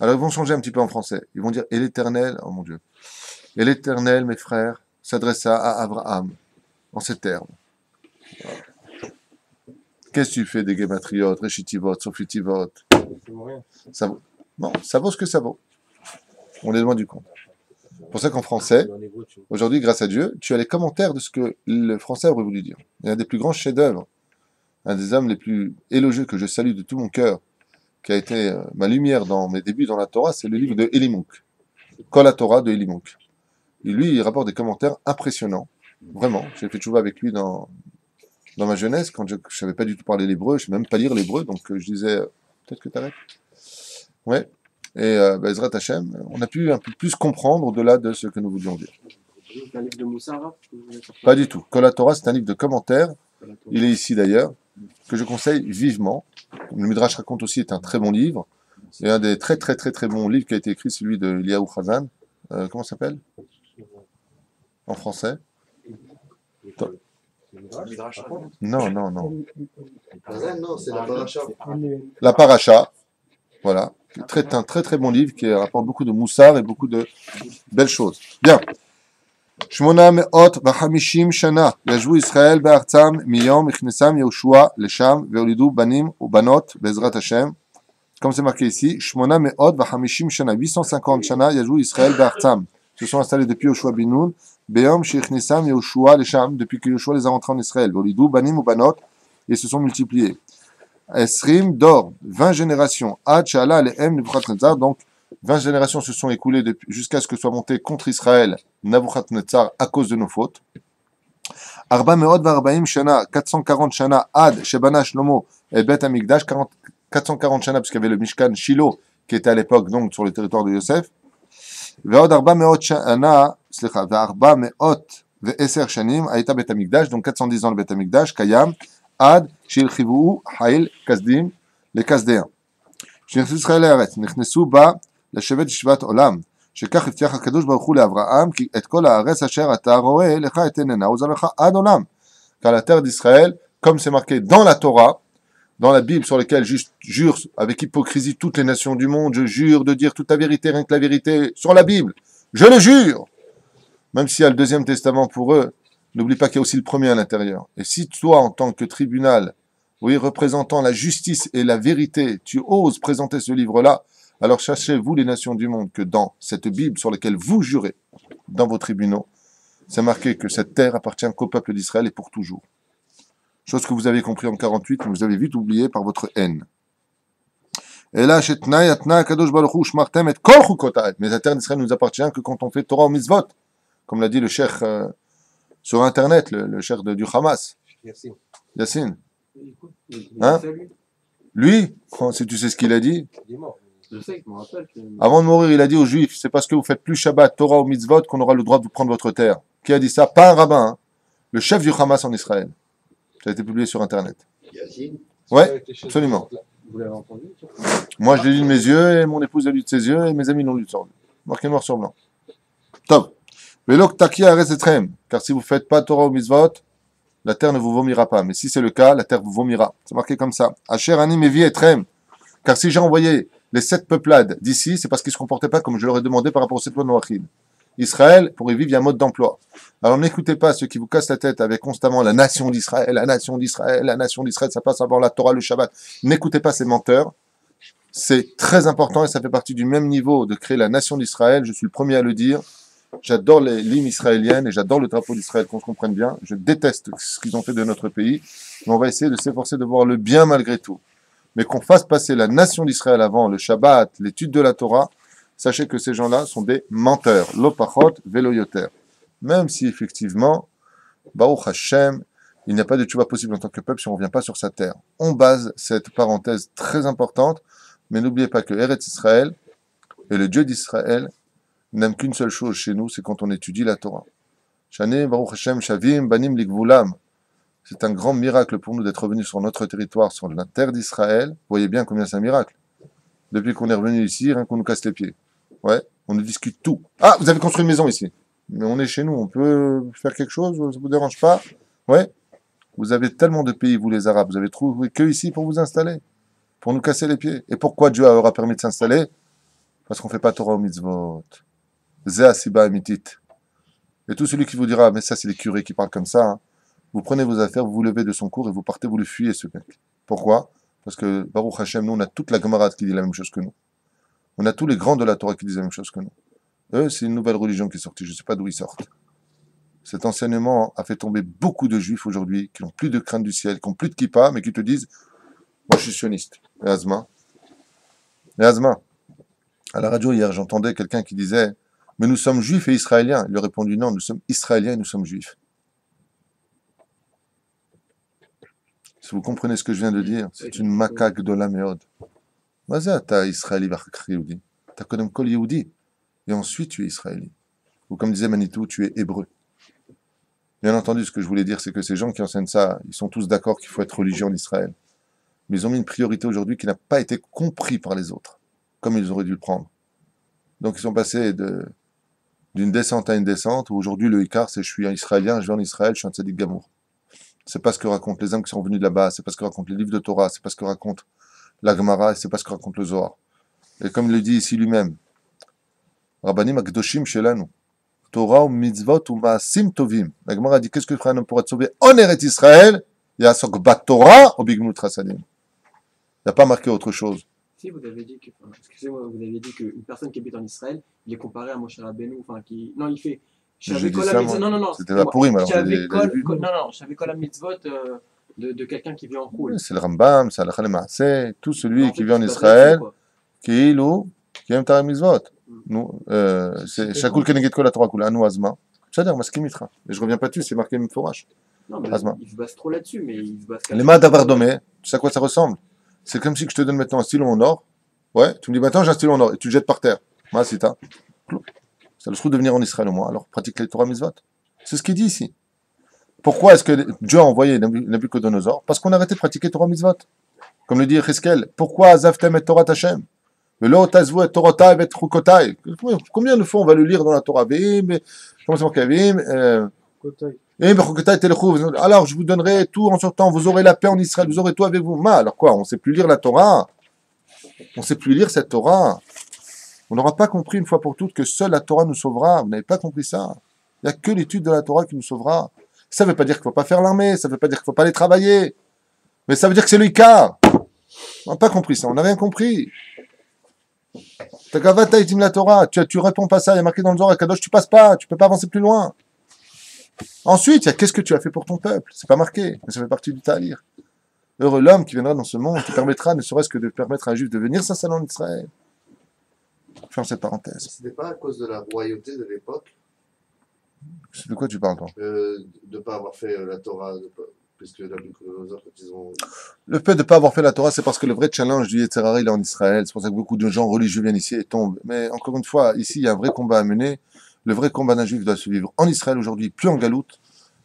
Alors ils vont changer un petit peu en français. Ils vont dire et l'Éternel, oh mon Dieu. Et l'Éternel, mes frères, s'adressa à Abraham en ces termes. Qu'est-ce que tu fais des Gematriot, Réchitivot, Sofitivot? Ça vaut. Non, ça vaut ce que ça vaut. On est loin du compte. C'est pour ça qu'en français, aujourd'hui, grâce à Dieu, tu as les commentaires de ce que le français aurait voulu dire. Il y a un des plus grands chefs-d'œuvre, un des hommes les plus élogieux que je salue de tout mon cœur, qui a été ma lumière dans mes débuts dans la Torah, c'est le livre de Elimouk. Kol HaTorah de Elimouk. Et lui, il rapporte des commentaires impressionnants. Vraiment. J'ai fait tchouva avec lui dans ma jeunesse, quand je ne savais pas du tout parler l'hébreu, je ne savais même pas lire l'hébreu, donc je disais, peut-être que tu arrêtes. Ouais. Et Ezrat Hashem, on a pu un peu plus comprendre au-delà de ce que nous voulions dire. C'est un livre de Moussara? Pas du tout. Kol HaTorah, c'est un livre de commentaires. Il est ici d'ailleurs, que je conseille vivement. Le Midrash raconte aussi, est un très bon livre. Et un des très très très très bons livres qui a été écrit, celui de Eliyahu Chazan. Comment ça s'appelle en français? Non, non, non. Non, c'est la paracha. La Paracha. Voilà. Un très très bon livre qui rapporte beaucoup de moussard et beaucoup de belles choses. Bien. Shmona me'ot v'hamishim shana yashvu Israël be'artzam miyom ichnesam Yehoshua lesham ve'olidu banim ou banot be'ezrat Hashem. Comme c'est marqué ici, Shmona me'ot v'hamishim shana 850 shana yashvu Israël be'artzam. Se sont installés depuis Yehoshua bin Nun, be'yom sheichnesam Yehoshua lesham, depuis que Yehoshua les a rentrés en Israël. Ve'olidu banim ou banot, et se sont multipliés. Esrim d'or, 20 générations. Ad Shala Alehem Nebuchadnezzar, donc 20 générations se sont écoulées jusqu'à ce que soit monté contre Israël Nebuchadnezzar à cause de nos fautes. Arba Meod Varbaim Shana, 440 Shana, Ad Shebana Shlomo et Bet Amikdash, 440 Shana, puisqu'il y avait le Mishkan Shiloh qui était à l'époque donc sur le territoire de Yosef. Veod Arba Meod Shana, Arba Meod Ve'eser Shanim, Aïta Bet Amikdash, donc 410 ans le Bet Amikdash, Kayam. Ad shilchivuu haïl kasdim les kasdéens. שנכנסו ישראל לארץ, נכנסו בה לשבת ישיבת עולם, שכך הבטיח הקדוש ברוך הוא לאברהם, כי את כל הארץ אשר אתה רואה לך אתננה וזרעך עד עולם. Car la terre d'Israël, comme c'est marqué dans la Torah, dans la Bible sur laquelle je jure avec hypocrisie toutes les nations du monde, je jure de dire toute la vérité, rien que la vérité, sur la Bible, je le jure. Même s'il y a le deuxième testament pour eux, n'oublie pas qu'il y a aussi le premier à l'intérieur. Et si toi, en tant que tribunal, oui, représentant la justice et la vérité, tu oses présenter ce livre-là, alors sachez-vous les nations du monde que dans cette Bible sur laquelle vous jurez, dans vos tribunaux, c'est marqué que cette terre appartient qu'au peuple d'Israël et pour toujours. Chose que vous avez compris en 48, mais vous avez vite oublié par votre haine. Et là, mais la terre d'Israël nous appartient que quand on fait Torah au mitzvot, comme l'a dit le cheikh sur Internet, le cheikh du Hamas. Yacine. Il Hein? sait, lui. Lui, si tu sais ce qu'il a dit, Il est mort. Je sais, je me rappelle. avant de mourir, il a dit aux Juifs, c'est parce que vous faites plus Shabbat, Torah ou Mitzvot qu'on aura le droit de vous prendre votre terre. Qui a dit ça? Pas un rabbin, hein. Le chef du Hamas en Israël. Ça a été publié sur Internet. Yacine. Ouais, absolument. Vous l'avez entendu, ça? Moi, je l'ai lu de mes yeux, et mon épouse l'a lu de ses yeux, et mes amis l'ont lu de sur marqué noir sur blanc. Top. Velok taki aretz etrem. Car si vous ne faites pas Torah ou Mitzvot, la terre ne vous vomira pas. Mais si c'est le cas, la terre vous vomira. C'est marqué comme ça. Asher ani mevi etrem. Car si j'ai envoyé les 7 peuplades d'ici, c'est parce qu'ils ne se comportaient pas comme je leur ai demandé par rapport aux 7 lois de Noachid. Israël, pour y vivre, il y a un mode d'emploi. Alors n'écoutez pas ceux qui vous cassent la tête avec constamment la nation d'Israël, la nation d'Israël, la nation d'Israël, ça passe avant la Torah, le Shabbat. N'écoutez pas ces menteurs. C'est très important et ça fait partie du même niveau de créer la nation d'Israël. Je suis le premier à le dire. J'adore l'hymne israélienne et j'adore le drapeau d'Israël, qu'on se comprenne bien. Je déteste ce qu'ils ont fait de notre pays. Mais on va essayer de s'efforcer de voir le bien malgré tout. Mais qu'on fasse passer la nation d'Israël avant le Shabbat, l'étude de la Torah, sachez que ces gens-là sont des menteurs. Lopachot, veloyoter. Même si effectivement, Baruch Hashem, il n'y a pas de tchouva possible en tant que peuple si on ne revient pas sur sa terre. On base cette parenthèse très importante, mais n'oubliez pas que Eretz Israël et le Dieu d'Israël n'aiment qu'une seule chose chez nous, c'est quand on étudie la Torah. Shane Baruch Hashem Shavim Banim Ligvulam. C'est un grand miracle pour nous d'être revenus sur notre territoire, sur la terre d'Israël. Vous voyez bien combien c'est un miracle. Depuis qu'on est revenu ici, rien qu'on nous casse les pieds. Ouais, on nous discute tout. Ah, vous avez construit une maison ici. Mais on est chez nous, on peut faire quelque chose, ça vous dérange pas? Ouais. Vous avez tellement de pays, vous les Arabes, vous avez trouvé que ici pour vous installer, pour nous casser les pieds. Et pourquoi Dieu aura permis de s'installer? Parce qu'on ne fait pas Torah ou Mitzvot. Zé asiba amitit. Et tout celui qui vous dira, mais ça c'est les curés qui parlent comme ça, hein. Vous prenez vos affaires, vous vous levez de son cours et vous partez, vous le fuyez ce mec. Pourquoi? Parce que Baruch Hashem, nous on a toute la Gemara qui dit la même chose que nous. On a tous les grands de la Torah qui disent la même chose que nous. Eux, c'est une nouvelle religion qui est sortie, je ne sais pas d'où ils sortent. Cet enseignement a fait tomber beaucoup de juifs aujourd'hui qui n'ont plus de crainte du ciel, qui n'ont plus de kippa, mais qui te disent, moi je suis sioniste. Et Azma. À la radio hier, j'entendais quelqu'un qui disait, mais nous sommes juifs et israéliens. Il lui a répondu, non, nous sommes israéliens et nous sommes juifs. Si vous comprenez ce que je viens de dire, c'est une macaque de la méode. Vas-y, t'as Israéli, Yehudi. T'as Kodem Kol Yehudi. Et ensuite, tu es israélien. Ou comme disait Manitou, tu es hébreu. Bien entendu, ce que je voulais dire, c'est que ces gens qui enseignent ça, ils sont tous d'accord qu'il faut être religieux en Israël. Mais ils ont mis une priorité aujourd'hui qui n'a pas été comprise par les autres, comme ils auraient dû le prendre. Donc ils sont passés d'une descente à une descente, où aujourd'hui le Icar, c'est je suis un Israélien, je vais en Israël, je suis un tzaddik gamour. C'est pas ce que racontent les hommes qui sont venus de là-bas, c'est pas ce que racontent les livres de Torah, c'est pas ce que raconte la Gemara, c'est pas ce que raconte le Zohar. Et comme il le dit ici lui-même, Rabbanim Akdoshim Shelanu, Torah ou mitzvot ou maasim tovim. La Gemara dit qu'est-ce que ferait un homme pour être sauvé en Eretz Israël? Il y a sok bat Torah au bigmut rasadim. Il n'y a pas marqué autre chose. Si vous avez dit que, enfin, excusez-moi, vous avez dit qu'une personne qui habite en Israël, il est comparé à Moshe Rabbeinu, enfin qui, non, il fait. J'ai dit ça, moi. Non, C'était la pourrie, alors. J'avais la mitzvot de quelqu'un qui vit en Khoul. C'est le Rambam, c'est Halakha Maaseh, tout celui En fait, qui vit en c'est pas Israël, là-dessus, qui aime ta mitzvot. Nous, c'est Shakul Keneged Kol Torah Kula, Anu Azma. C'est-à-dire, Maskim Mitra. Et je reviens pas dessus, c'est marqué Mforash. Non, mais Azma. il se base trop là-dessus, mais il se base Les mains d'Avardomé, tu sais à quoi ça ressemble? C'est comme si je te donne maintenant un stylo en or. Ouais, tu me dis maintenant j'ai un stylo en or et tu le jettes par terre. Moi, c'est ça. Ça le trouve de venir en Israël au moins. Alors pratique les Torah Mitzvot. C'est ce qu'il dit ici. Pourquoi est-ce que Dieu a envoyé Nabucodonosor? Parce qu'on a arrêté de pratiquer Torah Mitzvot. Comme le dit Cheskel, pourquoi Azavtem et Torah Hashem? Mais l'eau tazvou et Torah et Chukotai. Combien de fois on va le lire dans la Torah? Comment c'est marqué? Alors je vous donnerai tout en sortant, vous aurez la paix en Israël, vous aurez tout avec vous. Alors quoi? On ne sait plus lire la Torah? On ne sait plus lire cette Torah? On n'aura pas compris une fois pour toutes que seule la Torah nous sauvera. Vous n'avez pas compris ça? Il n'y a que l'étude de la Torah qui nous sauvera. Ça ne veut pas dire qu'il ne faut pas faire l'armée, ça ne veut pas dire qu'il ne faut pas aller travailler. Mais ça veut dire que c'est le Icar. On n'a pas compris ça, on n'a rien compris. Tagavata itim la Torah, tu réponds pas ça, il y a marqué dans le Zohar, Kadosh, tu passes pas, tu peux pas avancer plus loin. Ensuite, il y a qu'est-ce que tu as fait pour ton peuple, c'est pas marqué, mais ça fait partie du talir. Heureux l'homme qui viendra dans ce monde, qui permettra, ne serait-ce que de permettre à un juif de venir s'installer en Israël. Faire cette parenthèse. C'était pas à cause de la royauté de l'époque, De quoi tu parles, toi? de ne pas avoir fait la Torah, puisque la plupart des autres, ils ont. Le fait de ne pas avoir fait la Torah, c'est parce que le vrai challenge du Yetzer Hara, il est en Israël. C'est pour ça que beaucoup de gens religieux viennent ici et tombent. Mais encore une fois, ici, il y a un vrai combat à mener. Le vrai combat d'un juif doit se vivre en Israël aujourd'hui, plus en galoute.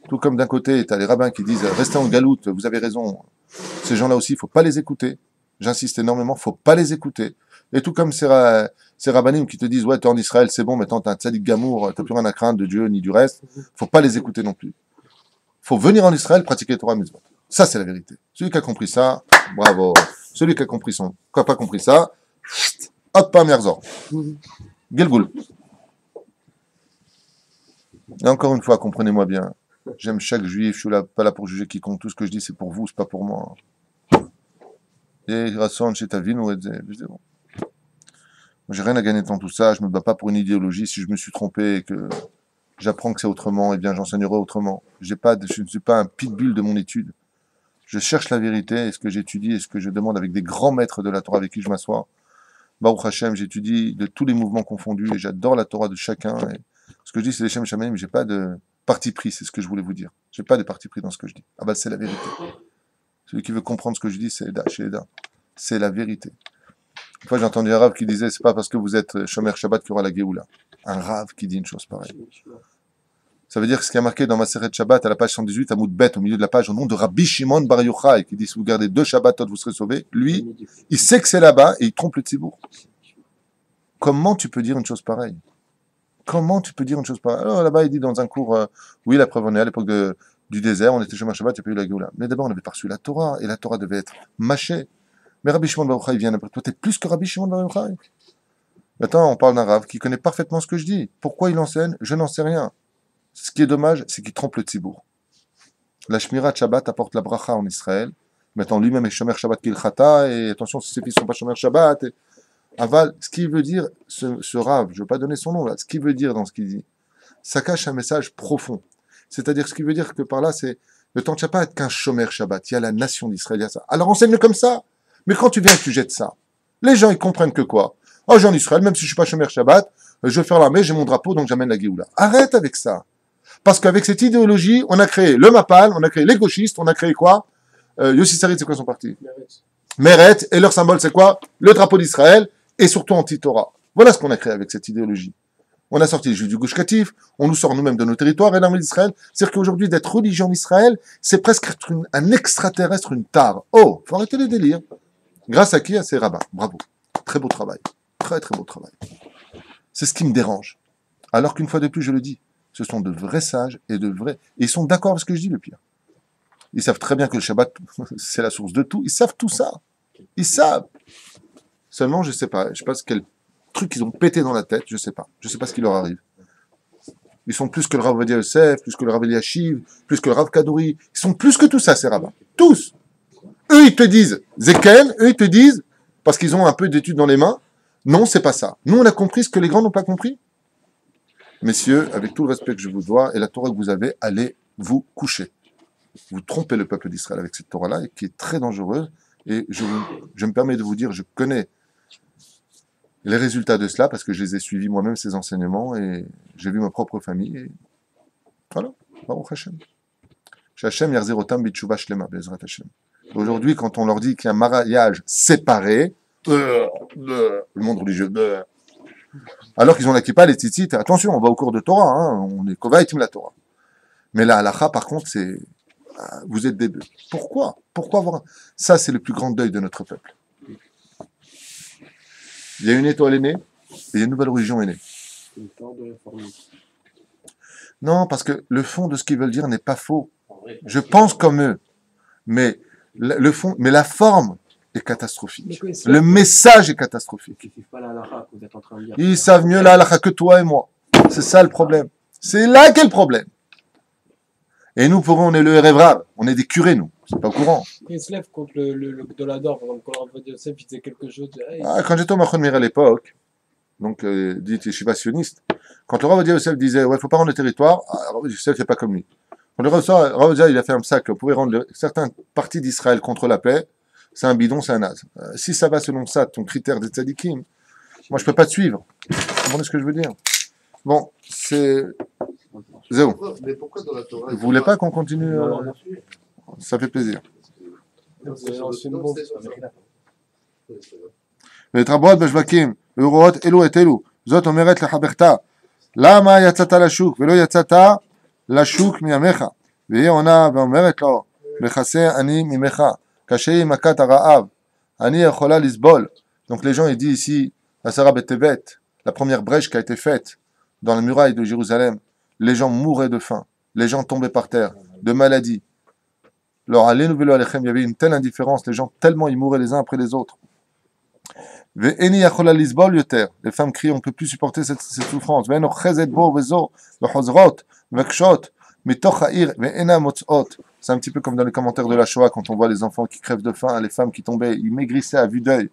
Tout comme d'un côté, tu as les rabbins qui disent restez en galoute, vous avez raison. Ces gens-là aussi, il ne faut pas les écouter. J'insiste énormément, il ne faut pas les écouter. Et tout comme ces rabbinim qui te disent ouais, tu es en Israël, c'est bon, maintenant tu as un tzaddik gamour, tu n'as plus rien à craindre de Dieu ni du reste. Il ne faut pas les écouter non plus. Il faut venir en Israël pratiquer Torah Mitzvot. Ça, c'est la vérité. Celui qui a compris ça, bravo. Celui qui a compris qui n'a pas compris ça, hop, pas merzor. Gelgoul. Et encore une fois, comprenez-moi bien. J'aime chaque juif, je suis là, pas là pour juger quiconque. Tout ce que je dis, c'est pour vous, c'est pas pour moi. Et rasson chez ta vie, nous, je dis bon. J'ai rien à gagner dans tout ça, je me bats pas pour une idéologie. Si je me suis trompé et que j'apprends que c'est autrement, eh bien j'enseignerai autrement. Je ne suis pas un pitbull de mon étude. Je cherche la vérité, et ce que j'étudie, et ce que je demande avec des grands maîtres de la Torah avec qui je m'assois. Baruch Hashem, j'étudie de tous les mouvements confondus, et j'adore la Torah de chacun. Et ce que je dis, c'est les Shem Shamaim, mais j'ai pas de parti pris, c'est ce que je voulais vous dire. J'ai pas de parti pris dans ce que je dis. Ah bah c'est la vérité. Celui qui veut comprendre ce que je dis, c'est Eda, chez Eda. C'est la vérité. Une fois, j'ai entendu un rave qui disait, c'est pas parce que vous êtes Shomer Shabbat qu'il y aura la Géoula. Un rave qui dit une chose pareille. Ça veut dire que ce qui est marqué dans Maseret Shabbat, à la page 118, à Moudbet, au milieu de la page, au nom de Rabbi Shimon Bar Yochai, qui dit, si vous gardez 2 Shabbatot, vous serez sauvés. Lui, il sait que c'est là-bas, et il trompe le Tzibour. Comment tu peux dire une chose pareille? Comment tu peux dire une chose pareille? Alors là-bas, il dit dans un cours, oui, la preuve, on est à l'époque du désert, on était Shomer Shabbat, il n'y a pas eu la Géoula. Mais d'abord, on n'avait pas reçu la Torah, et la Torah devait être mâchée. Mais Rabbi Shimon Bar Yochai, il vient après toi, t'es plus que Rabbi Shimon Bar Yochai. Maintenant, on parle d'un rave qui connaît parfaitement ce que je dis. Pourquoi il enseigne? Je n'en sais rien. Ce qui est dommage, c'est qu'il trompe le tzibour. La Shmirat Shabbat apporte la bracha en Israël. Maintenant, lui-même est Shomer Shabbat Kilchata, et attention, si ses fils ne sont pas Shomer Shabbat. Aval, ce qu'il veut dire, ce rave, je ne veux pas donner son nom là, ce qu'il veut dire dans ce qu'il dit, ça cache un message profond. C'est-à-dire, ce qui veut dire que par là, c'est le temps de Shabbat être qu'un Shomer Shabbat. Il y a la nation d'Israël, il y a ça. Alors enseigne-le comme ça. Mais quand tu viens et que tu jettes ça, les gens, ils comprennent que quoi? Oh, j'ai en Israël, même si je ne suis pas Shomer Shabbat, je vais faire l'armée, j'ai mon drapeau, donc j'amène la Géoula. Arrête avec ça. Parce qu'avec cette idéologie, on a créé le Mapal, on a créé les gauchistes, on a créé quoi? Yossi Sarid, c'est quoi son parti? Meret. Et leur symbole, c'est quoi? Le drapeau d'Israël, et surtout anti-Torah. Voilà ce qu'on a créé avec cette idéologie. On a sorti les Juifs du Gush Katif, on nous sort nous-mêmes de nos territoires, et l'armée d'Israël. C'est-à-dire qu'aujourd'hui, d'être religieux en Israël, c'est presque être un extraterrestre, une tare. Oh, faut arrêter les délires. Grâce à qui? À ces rabbins. Bravo. Très beau travail. Très, très beau travail. C'est ce qui me dérange. Alors qu'une fois de plus, je le dis, ce sont de vrais sages et de vrais... Et ils sont d'accord avec ce que je dis, le pire. Ils savent très bien que le Shabbat, c'est la source de tout. Ils savent tout ça. Ils savent. Seulement, je sais pas quel truc ils ont pété dans la tête, je sais pas. Je sais pas ce qui leur arrive. Ils sont plus que le Rav Ovadia Yosef, plus que le Rav Eliashiv, plus que le Rav Kadouri. Ils sont plus que tout ça, ces rabbins. Tous. Eux, ils te disent Zekel, eux, ils te disent, parce qu'ils ont un peu d'études dans les mains, non, c'est pas ça. Nous, on a compris ce que les grands n'ont pas compris. Messieurs, avec tout le respect que je vous dois et la Torah que vous avez, allez vous coucher. Vous trompez le peuple d'Israël avec cette Torah-là, qui est très dangereuse. Et je me permets de vous dire, je connais les résultats de cela, parce que je les ai suivis moi-même, ces enseignements, et j'ai vu ma propre famille. Et voilà, Baruch Hashem. Hashem yarzerotam bitshuva shlema, bezrat Hashem. Aujourd'hui, quand on leur dit qu'il y a un mariage séparé, le monde religieux, alors qu'ils ont la kippa, les tzitzit, attention, on va au cours de Torah, hein, on est kovaitim la Torah. Mais la halakha, par contre, c'est vous êtes des deux. Pourquoi avoir ça? C'est le plus grand deuil de notre peuple. Il y a une étoile est née, et il y a une nouvelle religion est née. Non, parce que le fond de ce qu'ils veulent dire n'est pas faux. Je pense comme eux, mais le fond, mais la forme est catastrophique. Le message est catastrophique. Ils savent mieux la halakha que toi et moi. C'est ça le problème. C'est là qu'est le problème. Et nous, pour eux, on est le Erevrav. On est des curés, nous. C'est pas au courant. Ils se lèvent contre le Gdolador. Par exemple, quand Rav Yosef disait quelque chose. Hey. Quand j'étais au Machon Mir à l'époque, donc dit yeshiva sioniste, quand le Rav Yosef disait ouais, faut pas rendre le territoire, Rav Yosef c'est pas comme lui. Quand le Rav Yosef il a fait un sac, vous pouvez rendre certaines parties d'Israël contre la paix, c'est un bidon, c'est un naze. Si ça va selon ça, ton critère des tzadikim, moi je peux pas te suivre. Vous comprenez ce que je veux dire? Bon, c'est... Zéro. Mais pourquoi dans la Torah Vous voulez pas qu'on continue ça fait plaisir. Vous avez lancé une bombe. ולהתרבות בשווקים, לראות אלו את אלו. זאת אומרת לחברת, למה יצאת לשוק ולא יצאת לשוק מימיך? והיא עונה ואומרת לו, מכסה אני ממך, קשה היא מכת הרעב, אני יכולה לסבול. Donc les gens, ils disent ici, à Sarah Betevet, la première brèche qui a été faite dans la muraille de Jérusalem, les gens mouraient de faim, les gens tombaient par terre, de maladies. Alors, il y avait une telle indifférence, les gens tellement ils mouraient les uns après les autres. Les femmes crient, on ne peut plus supporter cette souffrance. C'est un petit peu comme dans les commentaires de la Shoah, quand on voit les enfants qui crèvent de faim, les femmes qui tombaient, ils maigrissaient à vue d'œil.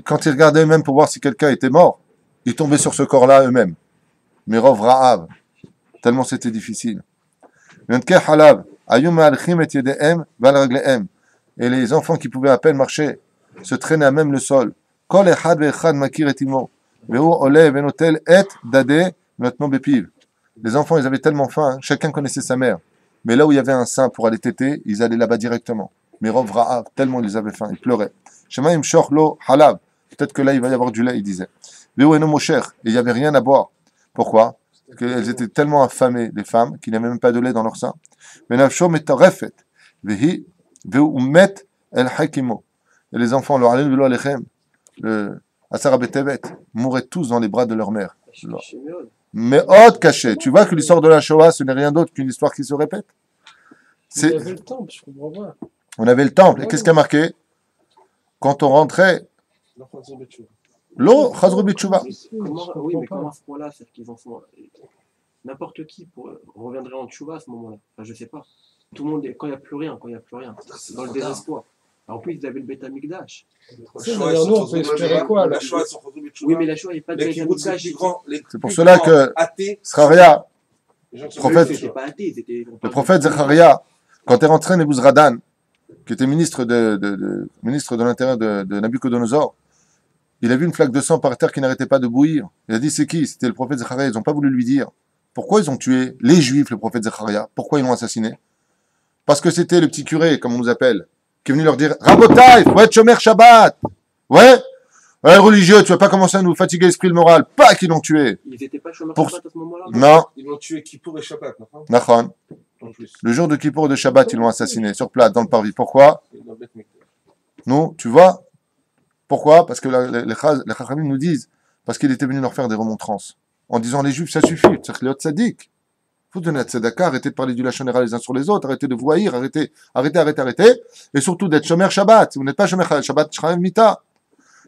Quand ils regardaient eux-mêmes pour voir si quelqu'un était mort, ils tombaient sur ce corps-là eux-mêmes. Mirov Ra'av, tellement c'était difficile. Et les enfants qui pouvaient à peine marcher se traînaient à même le sol. Les enfants, ils avaient tellement faim, chacun connaissait sa mère. Mais là où il y avait un sein pour aller téter, ils allaient là-bas directement. Mirov Ra'av, tellement ils avaient faim, ils pleuraient. Peut-être que là, il va y avoir du lait, il disait. Et il n'y avait rien à boire. Pourquoi? Parce qu'elles étaient tellement affamées, les femmes, qu'il n'y avait même pas de lait dans leur sein. Et les enfants, le Asara Betevet, mouraient tous dans les bras de leur mère. Mais autre caché, tu vois que l'histoire de la Shoah, ce n'est rien d'autre qu'une histoire qui se répète. Vous avez le temple, je comprends pas. On avait le temple, et qu'est-ce qui a marqué? Quand on rentrait, l'eau, Chazru B'Tshuva. Oui, mais comment à ce point-là, c'est qu'ils en sont. N'importe qui reviendrait en tchouva à ce moment-là. Enfin, je sais pas. Tout le monde, quand il n'y a plus rien, dans le désespoir. En plus, ils avaient le Beth Amikdash. Nous, on peut espérer quoi, là? Oui, mais la Shoah, il n'y a pas de Beth Amikdash. C'est pour cela que Zachariah, le prophète Zachariah, quand est rentré Nebuzradan, qui était ministre de l'Intérieur de Nabucodonosor, il a vu une flaque de sang par terre qui n'arrêtait pas de bouillir. Il a dit, c'est qui? C'était le prophète Zachariah. Ils n'ont pas voulu lui dire. Pourquoi ils ont tué les Juifs, le prophète Zachariah? Pourquoi ils l'ont assassiné? Parce que c'était le petit curé, comme on nous appelle, qui est venu leur dire, Rabotai, faut être Shomer Shabbat. Ouais, religieux, tu vas pas commencer à nous fatiguer l'esprit le moral. Pas qu'ils l'ont tué. Ils n'étaient pas Shomer Shabbat à ce moment-là? Non. Ils l'ont tué Kippour et Shabbat, non? Nachon. Le jour de Kippour et de Shabbat, ils l'ont assassiné sur place, dans le parvis. Pourquoi? Non, tu vois? Pourquoi? Parce que les Chachamim nous disent, parce qu'il était venu leur faire des remontrances. En disant, les Juifs, ça suffit, c'est les tzaddik. Faut donner à tzedaka, arrêtez de parler du lachon hara les uns sur les autres, arrêtez de vous haïr, arrêtez, et surtout d'être Shomer Shabbat. Si vous n'êtes pas Shomer Shabbat, Shraim Mita.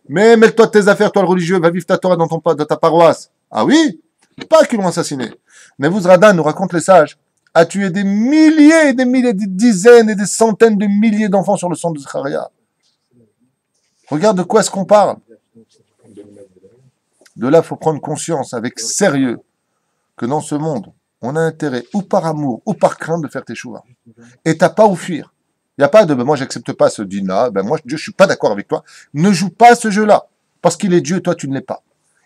Mais mêle-toi de tes affaires, toi le religieux, va vivre ta Torah dans ta paroisse. Ah oui? Pas qu'ils l'ont assassiné. Nebuzradan nous raconte les sages, a tué des milliers, des dizaines et des centaines de milliers d'enfants sur le sang de Zachariah. Regarde de quoi est-ce qu'on parle. De là, il faut prendre conscience avec sérieux que dans ce monde, on a intérêt, ou par amour, ou par crainte, de faire tes chouvas. Et t'as pas où fuir. Il n'y a pas de, moi, j'accepte pas ce dîner, moi, Dieu, je suis pas d'accord avec toi. Ne joue pas ce jeu-là. Parce qu'il est Dieu, toi, tu ne l'es pas.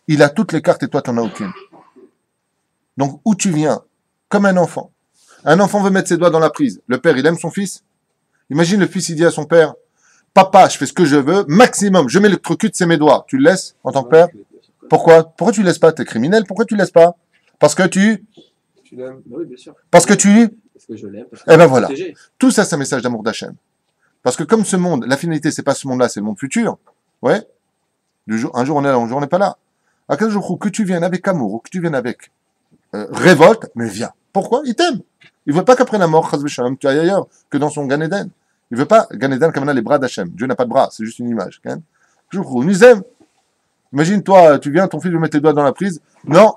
Il a toutes les cartes et toi, tu n'en as aucune. Donc, où tu viens, comme un enfant. Un enfant veut mettre ses doigts dans la prise. Le père, il aime son fils. Imagine le fils, il dit à son père, papa, je fais ce que je veux, maximum, je m'électrocute, c'est mes doigts. Tu le laisses en tant que père? Pourquoi? Pourquoi tu le laisses pas? T'es criminel, pourquoi tu le laisses pas? Parce que tu l'aimes? Oui, bien sûr. Parce que tu Parce que je l'aime. Eh ben voilà. Tout ça, c'est un message d'amour d'Hachem. Parce que comme ce monde, la finalité, c'est pas ce monde-là, c'est le monde futur. Ouais. Un jour on est là, un jour on n'est pas là. À quel jour que tu viennes avec amour, ou que tu viennes avec révolte, mais viens. Pourquoi? Il t'aime. Il veut pas qu'après la mort, tu ailles ailleurs que dans son Gan Eden. Il veut pas Gan Eden comme on a les bras d'Hachem. Dieu n'a pas de bras, c'est juste une image. Il nous aime. Imagine, toi, tu viens, ton fils veut mettre tes doigts dans la prise. Non,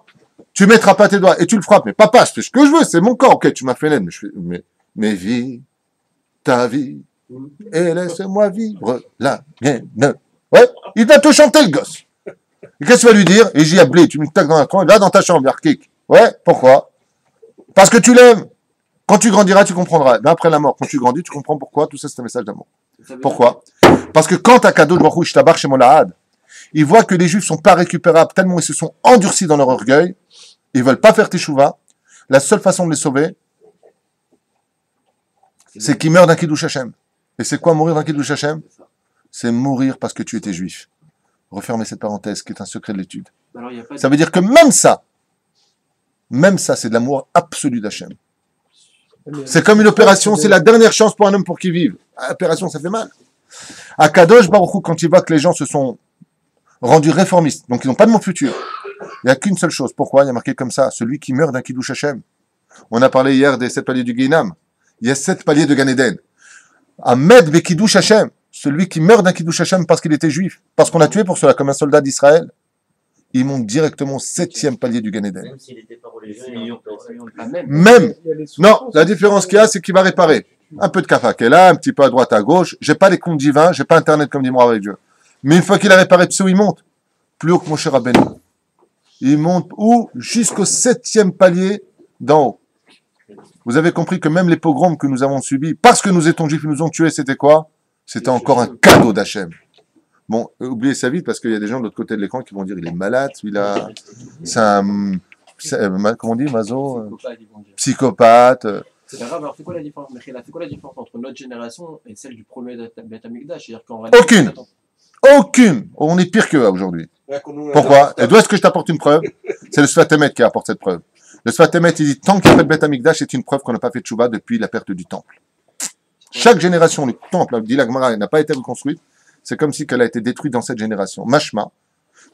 tu mettras pas tes doigts et tu le frappes. Mais papa, je fais ce que je veux, c'est mon corps. Ok, tu m'as fait l'aide, mais vis ta vie et laisse-moi vivre la mienne. Ouais, il va te chanter le gosse. Et qu'est-ce que tu vas lui dire? Et j'y ai tu me taques dans la tronche, va dans ta chambre, Yarkik. Ouais, pourquoi? Parce que tu l'aimes. Quand tu grandiras, tu comprendras. Ben après la mort, quand tu grandis, tu comprends pourquoi. Tout ça, c'est un message d'amour. Pourquoi? Parce que quand Akadosh Baruch Hu Ishtabar chez Molahad, il voit que les Juifs sont pas récupérables tellement ils se sont endurcis dans leur orgueil, ils veulent pas faire teshuva, la seule façon de les sauver, c'est qu'ils meurent d'un kiddush Hashem. Et c'est quoi mourir d'un kiddush Hashem? C'est mourir parce que tu étais juif. Refermez cette parenthèse qui est un secret de l'étude. Alors, il y a pas Ça de... veut dire que même ça, c'est de l'amour absolu d'Hachem. C'est comme une opération, c'est la dernière chance pour un homme pour qu'il vive. Opération, ça fait mal. À Kadosh Baruch Hu, quand il voit que les gens se sont rendus réformistes, donc ils n'ont pas de monde futur, il n'y a qu'une seule chose. Pourquoi? Il y a marqué comme ça, celui qui meurt d'un kiddush Hashem. On a parlé hier des 7 paliers du Guénam. Il y a 7 paliers de Gan Eden. Ahmed Bekiddush Hashem, celui qui meurt d'un kiddush Hashem parce qu'il était juif, parce qu'on a tué pour cela comme un soldat d'Israël, il monte directement au 7e palier du Gan Eden. Même s'il n'était pas religieux, C'est il mignon. Ah, même. Même, Il y a les non, souffrances. la différence qu'il y a, c'est qu'il va réparer. Un peu de kafak est là, un petit peu à droite, à gauche. J'ai pas les comptes divins, j'ai pas Internet comme dit moi avec Dieu. Mais une fois qu'il a réparé, tu sais où il monte? Plus haut que mon cher Rabbeinu. Il monte où? Jusqu'au 7e palier d'en haut. Vous avez compris que même les pogroms que nous avons subis, parce que nous étions juifs, ils nous ont tués, c'était quoi? C'était encore un cadeau d'Hachem. Bon, oubliez ça vite, parce qu'il y a des gens de l'autre côté de l'écran qui vont dire il est malade, celui-là, c'est un, comment on dit, Mazo? Psychopathe, ils vont dire. Psychopathe. C'est pas grave, alors c'est quoi la différence, Mechila, c'est quoi la différence entre notre génération et celle du premier Beth Amikdash? C'est-à-dire qu'en Aucune. attends, Aucune. On est pire qu'eux aujourd'hui. Ouais, qu'on nous- Pourquoi? Et d'où est-ce que je t'apporte une preuve? C'est le Sfat Emet qui apporte cette preuve. Le Sfat Emet, il dit, tant qu'il n'y a pas de Beth Amikdash, c'est une preuve qu'on n'a pas fait de Tchouva depuis la perte du temple. Chaque génération, le temple, dit la Gemara, n'a pas été reconstruit. C'est comme si qu'elle a été détruite dans cette génération. Mashma,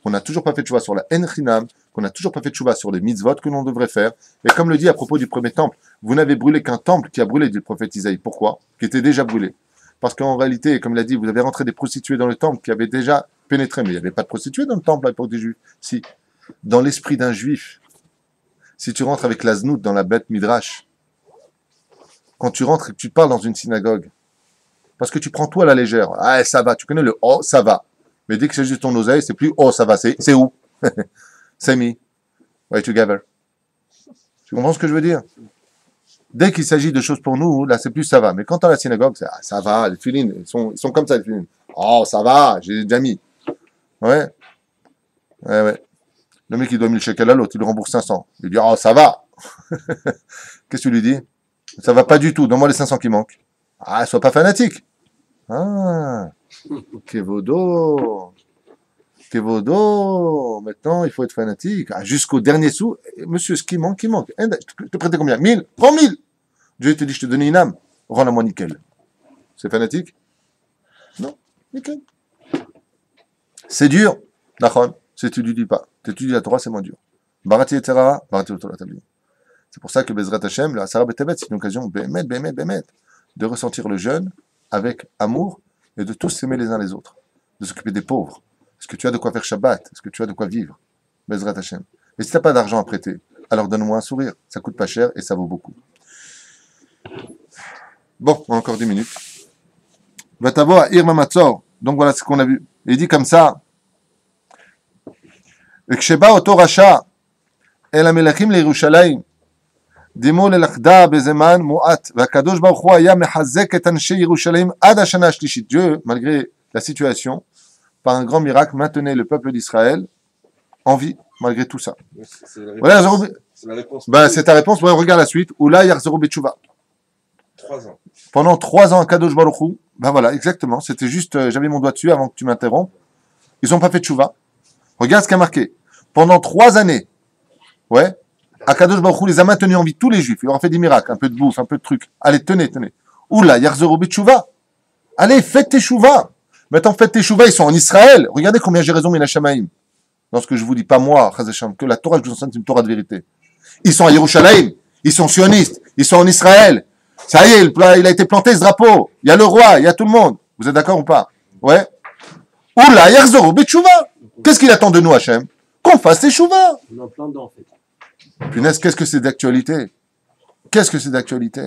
qu'on n'a toujours pas fait de Tchouva sur la Enchinam, qu'on n'a toujours pas fait de Tchouva sur les mitzvot que l'on devrait faire. Et comme le dit à propos du premier temple, vous n'avez brûlé qu'un temple qui a brûlé, dit le prophète Isaïe. Pourquoi? Qui était déjà brûlé. Parce qu'en réalité, comme il a dit, vous avez rentré des prostituées dans le temple qui avaient déjà pénétré. Mais il n'y avait pas de prostituées dans le temple à l'époque des juifs. Si. Dans l'esprit d'un juif, si tu rentres avec la znout dans la bête midrash, quand tu rentres et que tu parles dans une synagogue, parce que tu prends tout à la légère. Ah, ça va. Tu connais le oh, ça va. Mais dès que c'est juste ton oseille, c'est plus oh, ça va. C'est où? C'est me. Way together. Tu comprends ce que je veux dire? Dès qu'il s'agit de choses pour nous, là, c'est plus ça va. Mais quand à la synagogue, c'est ah, ça va. Les filines, ils sont comme ça, les filines. Oh, ça va. J'ai déjà mis. Ouais. Ouais. Le mec, il doit 1000 shekels à l'autre. Il lui rembourse 500. Il dit, oh, ça va. Qu'est-ce que tu lui dis? Ça va pas du tout. Donne-moi les 500 qui manquent. Ah, sois pas fanatique. Ah. Kevodo. Maintenant, il faut être fanatique. Ah, jusqu'au dernier sou. Monsieur, ce qui manque, il manque. Je te prêtais combien? 1000? Prends 1000. Dieu te dit, je te donne une âme. Rends-la-moi nickel. C'est fanatique? Non. Nickel. C'est dur. Nachon. Si tu ne dis pas. Tu étudies la Torah, c'est moins dur. Barati et Terara, Barati au Torah tabli. C'est pour ça que Bezrat Hashem, la Sarah Betevet, c'est une occasion, Bémet, de ressentir le jeûne avec amour et de tous s'aimer les uns les autres. De s'occuper des pauvres. Est-ce que tu as de quoi faire Shabbat? Est-ce que tu as de quoi vivre? Bezrat Hashem. Et si tu n'as pas d'argent à prêter, alors donne-moi un sourire. Ça coûte pas cher et ça vaut beaucoup. Bon, encore 10 minutes. Va t'avoir à Irma Matzor. Donc voilà ce qu'on a vu. Il dit comme ça. וכשבא אותו רשע אל המלכים לירושלים, דימו ללכדה בזמן מועט, והקדוש ברוך הוא היה מחזק את אנשי ירושלים עד השנה השלישית. Dieu, malgré la situation, par un grand miracle, maintenait le peuple d'Israël en vie, malgré tout ça. C'est la réponse. Voilà, C'est la réponse. ben, c'est ta réponse, ouais, regarde la suite. Oula Yarzero Betchouva. 3 ans. Pendant 3 ans, Kadosh Baruch Hu, ben voilà, exactement, c'était juste, j'avais mon doigt dessus avant que tu m'interrompes. Ils n'ont pas fait de Tchouva. Regarde ce qu'il y a marqué. Pendant 3 années, ouais, Akadosh Baruch Hu les a maintenus en vie, tous les juifs. Il leur a fait des miracles, un peu de bouffe, un peu de trucs. Allez, tenez. Oula, Yarzero Betchouva. Allez, faites tes Tchouva. Maintenant, faites tes Tchouva, ils sont en Israël. Regardez combien j'ai raison, Minashamaim. Dans ce que je vous dis, pas moi, Chazesham, que la Torah, je vous enseigne, c'est une Torah de vérité. Ils sont à Yerushalayim. Ils sont sionistes. Ils sont en Israël. Ça y est, il a été planté ce drapeau. Il y a le roi, il y a tout le monde. Vous êtes d'accord ou pas? Ouais. Oula, Yarzero Betchouva. Qu'est-ce qu'il attend de nous, Hachem? Qu'on fasse tes Tchouva. on est en plein dedans en fait. Punaise, qu'est-ce que c'est d'actualité? Qu'est-ce que c'est d'actualité?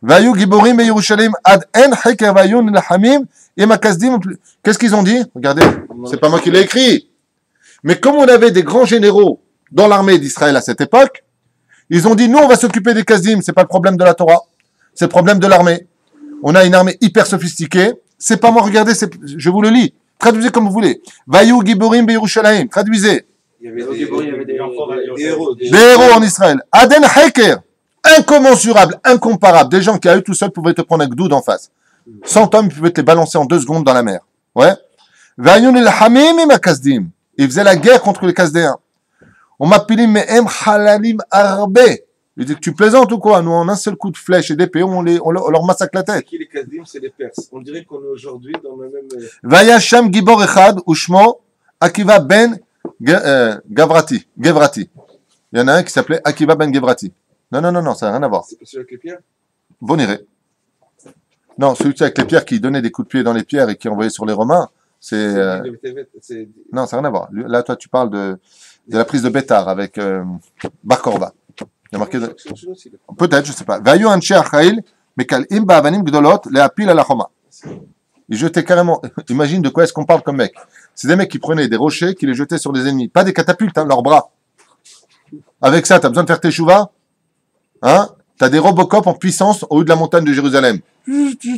Vayu Giborim et Yerushalayim ad en heker vayun lahamim et makazdim. Qu'est-ce qu'ils ont dit? Regardez, c'est pas moi qui l'ai écrit. Mais comme on avait des grands généraux dans l'armée d'Israël à cette époque, ils ont dit, nous, on va s'occuper des Kazdim, c'est pas le problème de la Torah, c'est le problème de l'armée. On a une armée hyper sophistiquée, c'est pas moi, regardez, je vous le lis, traduisez comme vous voulez. Vayu Giborim be Yerushalayim, traduisez. Il y avait Au Gabon, il y avait des héros. Des héros en Israël. Aden Heker, incommensurable, incomparable. Des gens qui, à eux tout seuls, pouvaient te prendre un gdoud en face. 100 hommes, ils pouvaient te les balancer en 2 secondes dans la mer. Ouais. Vayun el hamim ma kasdim. Ils faisaient la guerre contre les Kasdéens. On m'appelait mehem halalim arbe. Il dit que tu plaisantes ou quoi? Nous, en un seul coup de flèche et d'épée, on leur massacre la C'est tête. qui les Kasdim? C'est les Perses. On dirait qu'on est aujourd'hui dans le même. Vayasham gibor echad ushmo Akiva ben Gevrati. Il y en a un qui s'appelait Akiva ben Gevrati. Non, ça n'a rien à voir. C'est pas celui avec les pierres? Boniré. Non, celui avec les pierres qui donnait des coups de pied dans les pierres et qui envoyait sur les Romains, c'est... C'est Non, ça n'a rien à voir. Là, toi, tu parles de la prise de Bétar avec Bar Korba. Il y a marqué... Peut-être, je ne sais pas. Vayu anche achail, mekal im ba'avanim gdolot, le'apil ala choma. Ils jetaient carrément... Imagine de quoi est-ce qu'on parle comme mec. C'est des mecs qui prenaient des rochers, qui les jetaient sur des ennemis. Pas des catapultes, hein, leurs bras. Avec ça, tu as besoin de faire tes chouvas? Hein? Tu as des Robocop en puissance au haut de la montagne de Jérusalem.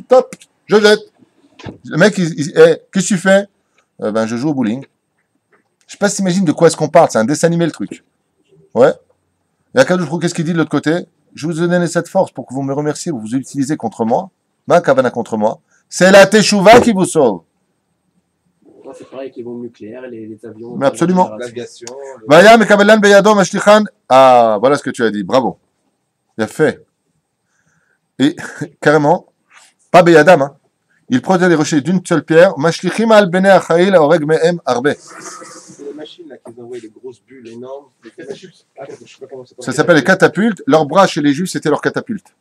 Top, je jette. Le mec, qu'est-ce que tu fais? Ben, je joue au bowling. Je sais pas si t'imagines de quoi est-ce qu'on parle. C'est un dessin animé, le truc. Ouais. Et Akadosh, qu'est-ce qu'il dit de l'autre côté? Je vous ai donné cette force pour que vous me remerciez, vous vous utilisez contre moi. Ma kavana contre moi. C'est la teshuva qui vous sauve. Ouais, c'est pareil avec les bombes nucléaires, les avions. Mais absolument. l'aviation. Vaya mekabelan beyadom ashlichan. Ah, voilà ce que tu as dit. Bravo. Il a fait. Et carrément, pas beyadam, hein. Il prenait les rochers d'une seule pierre. Mashlichim al bene achail oreg mehem arbe. C'est les machines là qui envoient les grosses bulles énormes. Les catapultes. Ah, je sais pas comment Ça s'appelle les catapultes. Leurs bras chez les Juifs, c'était leurs catapultes.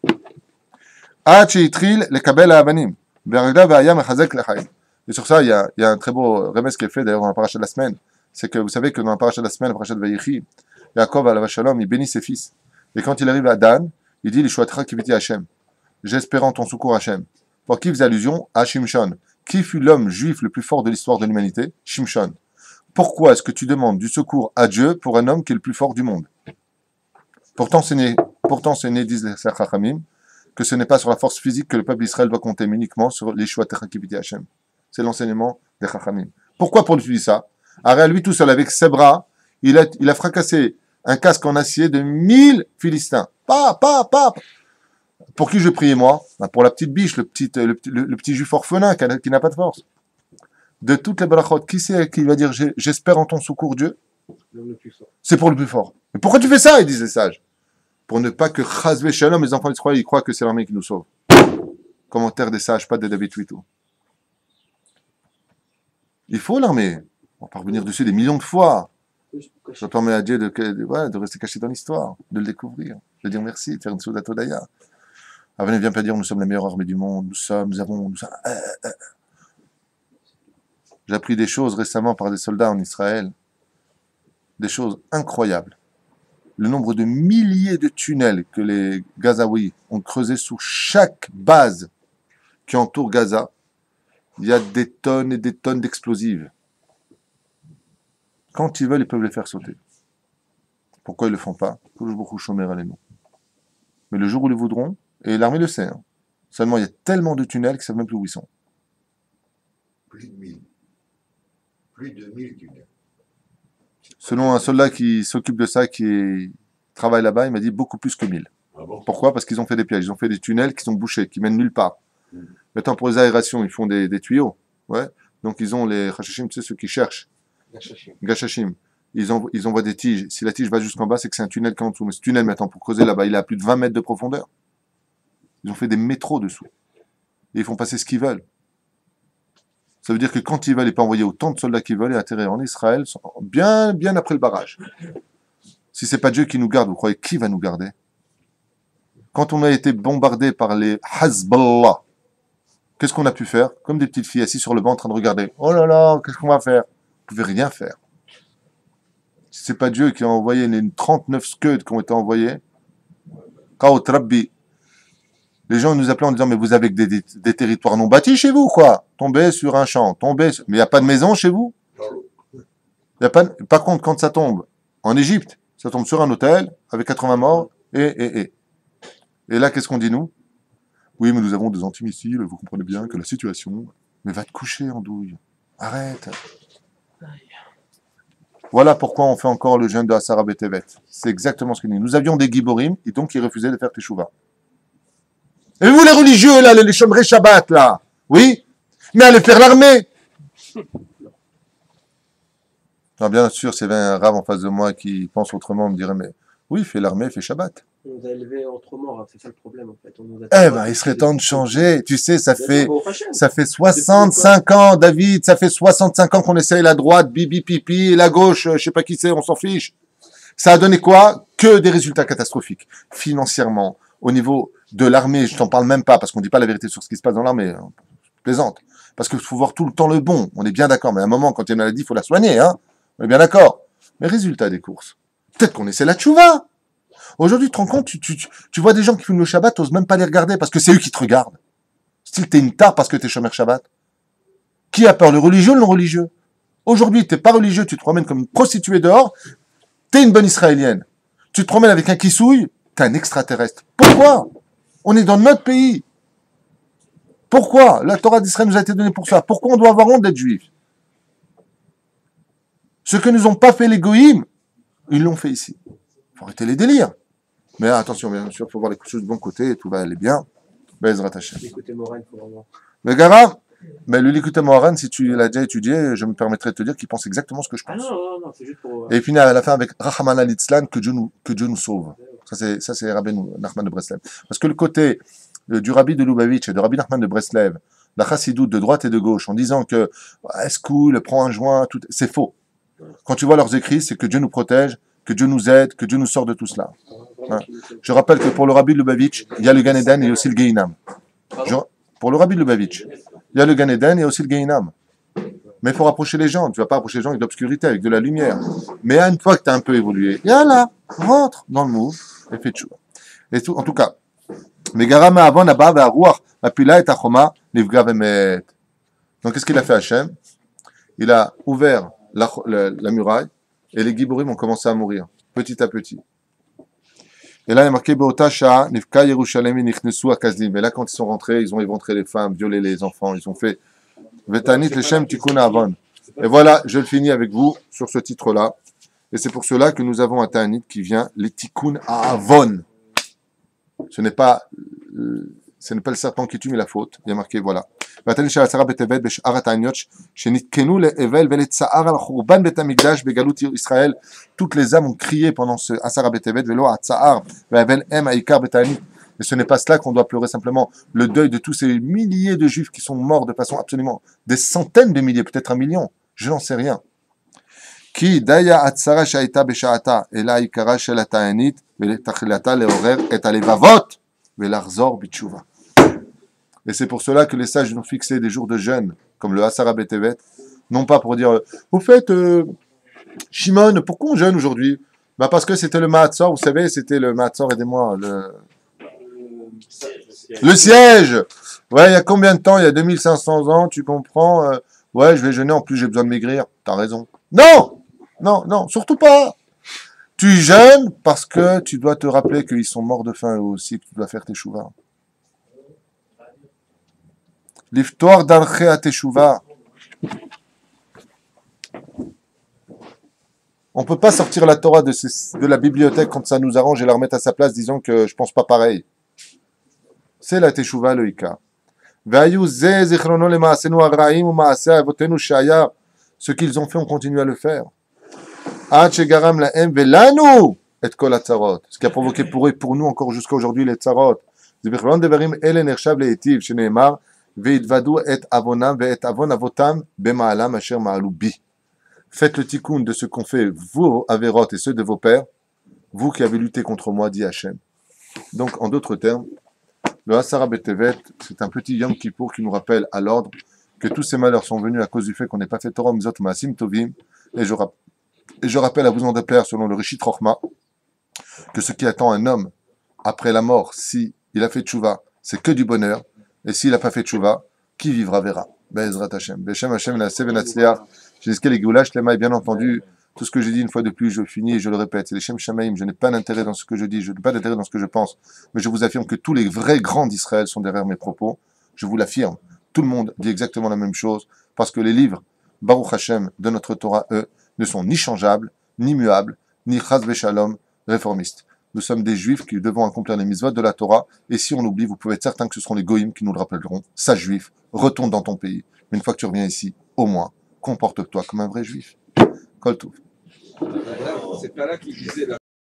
Ah, cheitril le kabel à avanim. Berda ve'ayam echazek lechaim. Et sur ça, il y a un très beau remède qui est fait d'ailleurs dans la paracha de la semaine. C'est que vous savez que dans la paracha de la semaine, la paracha de Vayechi, Yaakov alav shalom, il bénit ses fils. Et quand il arrive à Dan, il dit l'Ishwatra kiviti Hashem. J'espère en ton secours Hashem. Pour qui faisait allusion à Shimshon. Qui fut l'homme juif le plus fort de l'histoire de l'humanité? Shimshon. Pourquoi est-ce que tu demandes du secours à Dieu pour un homme qui est le plus fort du monde? Pourtant, c'est né, disent les Chachamim, que ce n'est pas sur la force physique que le peuple d'Israël doit compter, mais uniquement sur l'Ishwatra kiviti Hashem. C'est l'enseignement des Chachamim. Pourquoi pour lui ça? À lui tout seul, avec ses bras, il a fracassé un casque en acier de 1000 Philistins. Pour qui je priais moi? Pour la petite biche, le petit juif orphelin qui n'a pas de force. De toutes les balachot, qui c'est qui va dire j'espère en ton secours Dieu? L'homme le plus fort. C'est pour le plus fort. Mais pourquoi tu fais ça? Ils disent les sages. Pour ne pas que Chazvé Shalom, les enfants d'Israël, ils croient que c'est l'armée qui nous sauve. Commentaire des sages, pas de David Twito. Il faut l'armée. On va revenir dessus des millions de fois. Ça permet à Dieu de rester caché dans l'histoire, de le découvrir, de dire merci, de faire une souda todaya. Ah, venez, viens pas dire nous sommes la meilleure armée du monde, nous avons. J'ai appris des choses récemment par des soldats en Israël, des choses incroyables. Le nombre de milliers de tunnels que les Gazaouis ont creusés sous chaque base qui entoure Gaza, il y a des tonnes et des tonnes d'explosifs. Quand ils veulent, ils peuvent les faire sauter. Pourquoi ils ne le font pas? Mais le jour où ils le voudront, et l'armée le sait, hein. Seulement il y a tellement de tunnels qu'ils ne savent même plus où ils sont. Plus de 1000. Plus de 1000 tunnels. Selon un soldat qui s'occupe de ça, qui travaille là-bas, il m'a dit beaucoup plus que 1000. Ah bon? Pourquoi? Parce qu'ils ont fait des pièges, ils ont fait des tunnels qui sont bouchés, qui mènent nulle part. Maintenant, pour les aérations, ils font des tuyaux. Ouais. Donc ils ont les Hashashim, tu sais, ceux qui cherchent. Gachashim. Ils envoient des tiges. Si la tige va jusqu'en bas, c'est que c'est un tunnel qui est en dessous. Mais ce tunnel, maintenant, pour creuser là-bas, il est à plus de 20 mètres de profondeur. Ils ont fait des métros dessous. Et ils font passer ce qu'ils veulent. Ça veut dire que quand ils veulent, ils peuvent envoyer autant de soldats qu'ils veulent et atterrir en Israël, bien après le barrage. Si c'est pas Dieu qui nous garde, vous croyez qui va nous garder? Quand on a été bombardé par les Hezbollah, qu'est-ce qu'on a pu faire? Comme des petites filles assises sur le banc en train de regarder. Oh là là, qu'est-ce qu'on va faire? Vous pouvez rien faire. Si c'est pas Dieu qui a envoyé les 39 scuds qui ont été envoyés, Kaot Rabbi, les gens nous appelaient en disant mais vous avez des territoires non bâtis chez vous, quoi? Tombez sur un champ, mais il n'y a pas de maison chez vous? Y a pas... Par contre, quand ça tombe en Égypte, ça tombe sur un hôtel avec 80 morts et là, qu'est-ce qu'on dit nous? Oui, mais nous avons des antimissiles, vous comprenez bien que la situation... Mais va te coucher, andouille. Arrête. Voilà pourquoi on fait encore le jeûne de Asara Betevet. C'est exactement ce qu'il dit. Nous avions des Giborim, et donc ils refusaient de faire Teshuvah. Et vous les religieux, là, les Shomrei Shabbat, là, oui, mais allez faire l'armée. Non, bien sûr, s'il y avait un rave en face de moi qui pense autrement, on me dirait, mais oui, fais l'armée, fais Shabbat. On nous a élevés autrement, Rav, c'est ça le problème en fait. On nous a Eh ben, il serait temps de changer. Tu sais, ça fait Au prochain. 65 ans, David, ça fait 65 ans qu'on essaye la droite, bibi, pipi, et la gauche, je sais pas qui c'est, on s'en fiche. Ça a donné quoi? Que des résultats catastrophiques. Financièrement, au niveau de l'armée, je t'en parle même pas, parce qu'on dit pas la vérité sur ce qui se passe dans l'armée. Je plaisante. Parce qu'il faut voir tout le temps le bon. On est bien d'accord. Mais à un moment, quand il y a une maladie, il faut la soigner, hein. On est bien d'accord. Mais résultat des courses. Peut-être qu'on essaie la tchouva. Aujourd'hui, tu te rends compte, tu vois des gens qui fument le Shabbat, t'oses même pas les regarder parce que c'est eux qui te regardent. Style, t'es une tare parce que t'es chômeur Shabbat. Qui a peur, le religieux ou le non religieux? Aujourd'hui, t'es pas religieux, tu te promènes comme une prostituée dehors, t'es une bonne israélienne. Tu te promènes avec un kissouille, t'es un extraterrestre. Pourquoi? On est dans notre pays. Pourquoi? La Torah d'Israël nous a été donnée pour ça. Pourquoi on doit avoir honte d'être juif? Ce que nous ont pas fait les goïms, ils l'ont fait ici. Faut arrêter les délires. Mais attention, bien sûr, faut voir les choses de bon côté et tout va aller bien. Bezrat Hashem. Écoutez, Morin, il faut vraiment. Mais Gara, mais le Likutei Moharan, si tu l'as déjà étudié, je me permettrai de te dire qu'il pense exactement ce que je Ah pense. non, c'est juste pour. Et il finit à la fin avec Rahaman al-Itzlan, que Dieu nous sauve. Ça c'est Rabbi Nachman de Breslev. Parce que le côté du Rabbi de Lubavitch et de Rabbi Nachman de Breslev, la chassidoute de droite et de gauche, en disant que est-ce cool, prends un joint, tout, c'est faux. Quand tu vois leurs écrits, c'est que Dieu nous protège, que Dieu nous aide, que Dieu nous sort de tout cela. Hein. Je rappelle que pour le Rabbi de Lubavitch, il y a le Gan Eden et aussi le Gehinam. Pour le Rabbi de Lubavitch, il y a le Gan Eden et aussi le Gehinam. Mais il faut rapprocher les gens. Tu ne vas pas rapprocher les gens avec de l'obscurité, avec de la lumière. Mais une fois que tu as un peu évolué, et là, rentre dans le move et fais tchouva. Et tout, en tout cas, Megarama avant Abba Varuach, Apila et Achoma, Nivga Vemet. Donc qu'est-ce qu'il a fait Hachem? Il a ouvert la muraille et les Giborim ont commencé à mourir, petit à petit. Et là, il y a marqué Be'ota Sha'a, Nifka Yerushalem Nichnesu Akazdim. Et là, quand ils sont rentrés, ils ont éventré les femmes, violé les enfants, ils ont fait Vetanit Leshem Tikkun Avon. Et voilà, je le finis avec vous sur ce titre-là. Et c'est pour cela que nous avons un Ta'anit qui vient, les Tikkun Avon. Ce n'est pas le serpent qui tue, mais la faute. Il y a marqué, voilà. Vetanit Shal Asara Betevet Besh'ar HaTa'aniyot Shenitkenu Le'evel Ve'letza'ar Al-Churban Bet HaMikdash Begalut Israël. Toutes les âmes ont crié pendant ce Asara Betevet Ve'lo HaTza'ar Ve'evel Em Ha'ikar Betanit. Et ce n'est pas cela qu'on doit pleurer simplement, le deuil de tous ces milliers de juifs qui sont morts de façon absolument, des centaines de milliers, peut-être 1 million, je n'en sais rien. Qui daya atzara shaita besha'ata ela ikara shel ta'anit ve'tachilata leorer et alevavot ve'larzor bitshuva. Et c'est pour cela que les sages nous ont fixé des jours de jeûne, comme le Asara Betevet, non pas pour dire, au fait, Shimon, pourquoi on jeûne aujourd'hui? Bah parce que c'était le Ma'atzor, vous savez, c'était le Ma'atzor, aidez-moi, le siège. Ouais, il y a combien de temps? Il y a 2500 ans, tu comprends? Ouais, je vais jeûner, en plus j'ai besoin de maigrir. T'as raison. Non! Non, non, surtout pas! Tu jeûnes parce que tu dois te rappeler qu'ils sont morts de faim eux aussi, que tu dois faire tes chouvas. L'iftoire d'arche à tes chouvas. On ne peut pas sortir la Torah de la bibliothèque quand ça nous arrange et la remettre à sa place disant que je pense pas pareil. C'est la teshuva le Ika. Ce qu'ils ont fait, on continue à le faire. Ce qui a provoqué pour eux et pour nous encore jusqu'à aujourd'hui les tzarot. Faites le tikkun de ce qu'ont fait vos avérotes et ceux de vos pères, vous qui avez lutté contre moi, dit Hachem. Donc, en d'autres termes, le Asara Betevet, c'est un petit Yom Kippour qui nous rappelle à l'ordre que tous ces malheurs sont venus à cause du fait qu'on n'ait pas fait Torah Mizot Maasim Tovim. Et je rappelle à vous en déplaire, selon le Rishit Rochma, que ce qui attend un homme après la mort, si il a fait tchouva, c'est que du bonheur. Et s'il n'a pas fait tchouva, qui vivra verra. Be'ezrat Hashem. Beshem Hashem Na'aseh V'Natzliach. J'espère les Géoula, Shlema, bien entendu. Tout ce que j'ai dit une fois de plus, je finis et je le répète. C'est les Shem Shamaim. Je n'ai pas d'intérêt dans ce que je dis, je n'ai pas d'intérêt dans ce que je pense. Mais je vous affirme que tous les vrais grands d'Israël sont derrière mes propos. Je vous l'affirme. Tout le monde dit exactement la même chose. Parce que les livres, Baruch Hashem, de notre Torah, eux, ne sont ni changeables, ni muables, ni chas v'shalom réformistes. Nous sommes des juifs qui devons accomplir les mitzvot de la Torah, et si on oublie, vous pouvez être certain que ce seront les goïms qui nous le rappelleront. Sage juif, retourne dans ton pays. Mais une fois que tu reviens ici, au moins, comporte-toi comme un vrai juif. Kol Tov. C'est pas là qu'il disait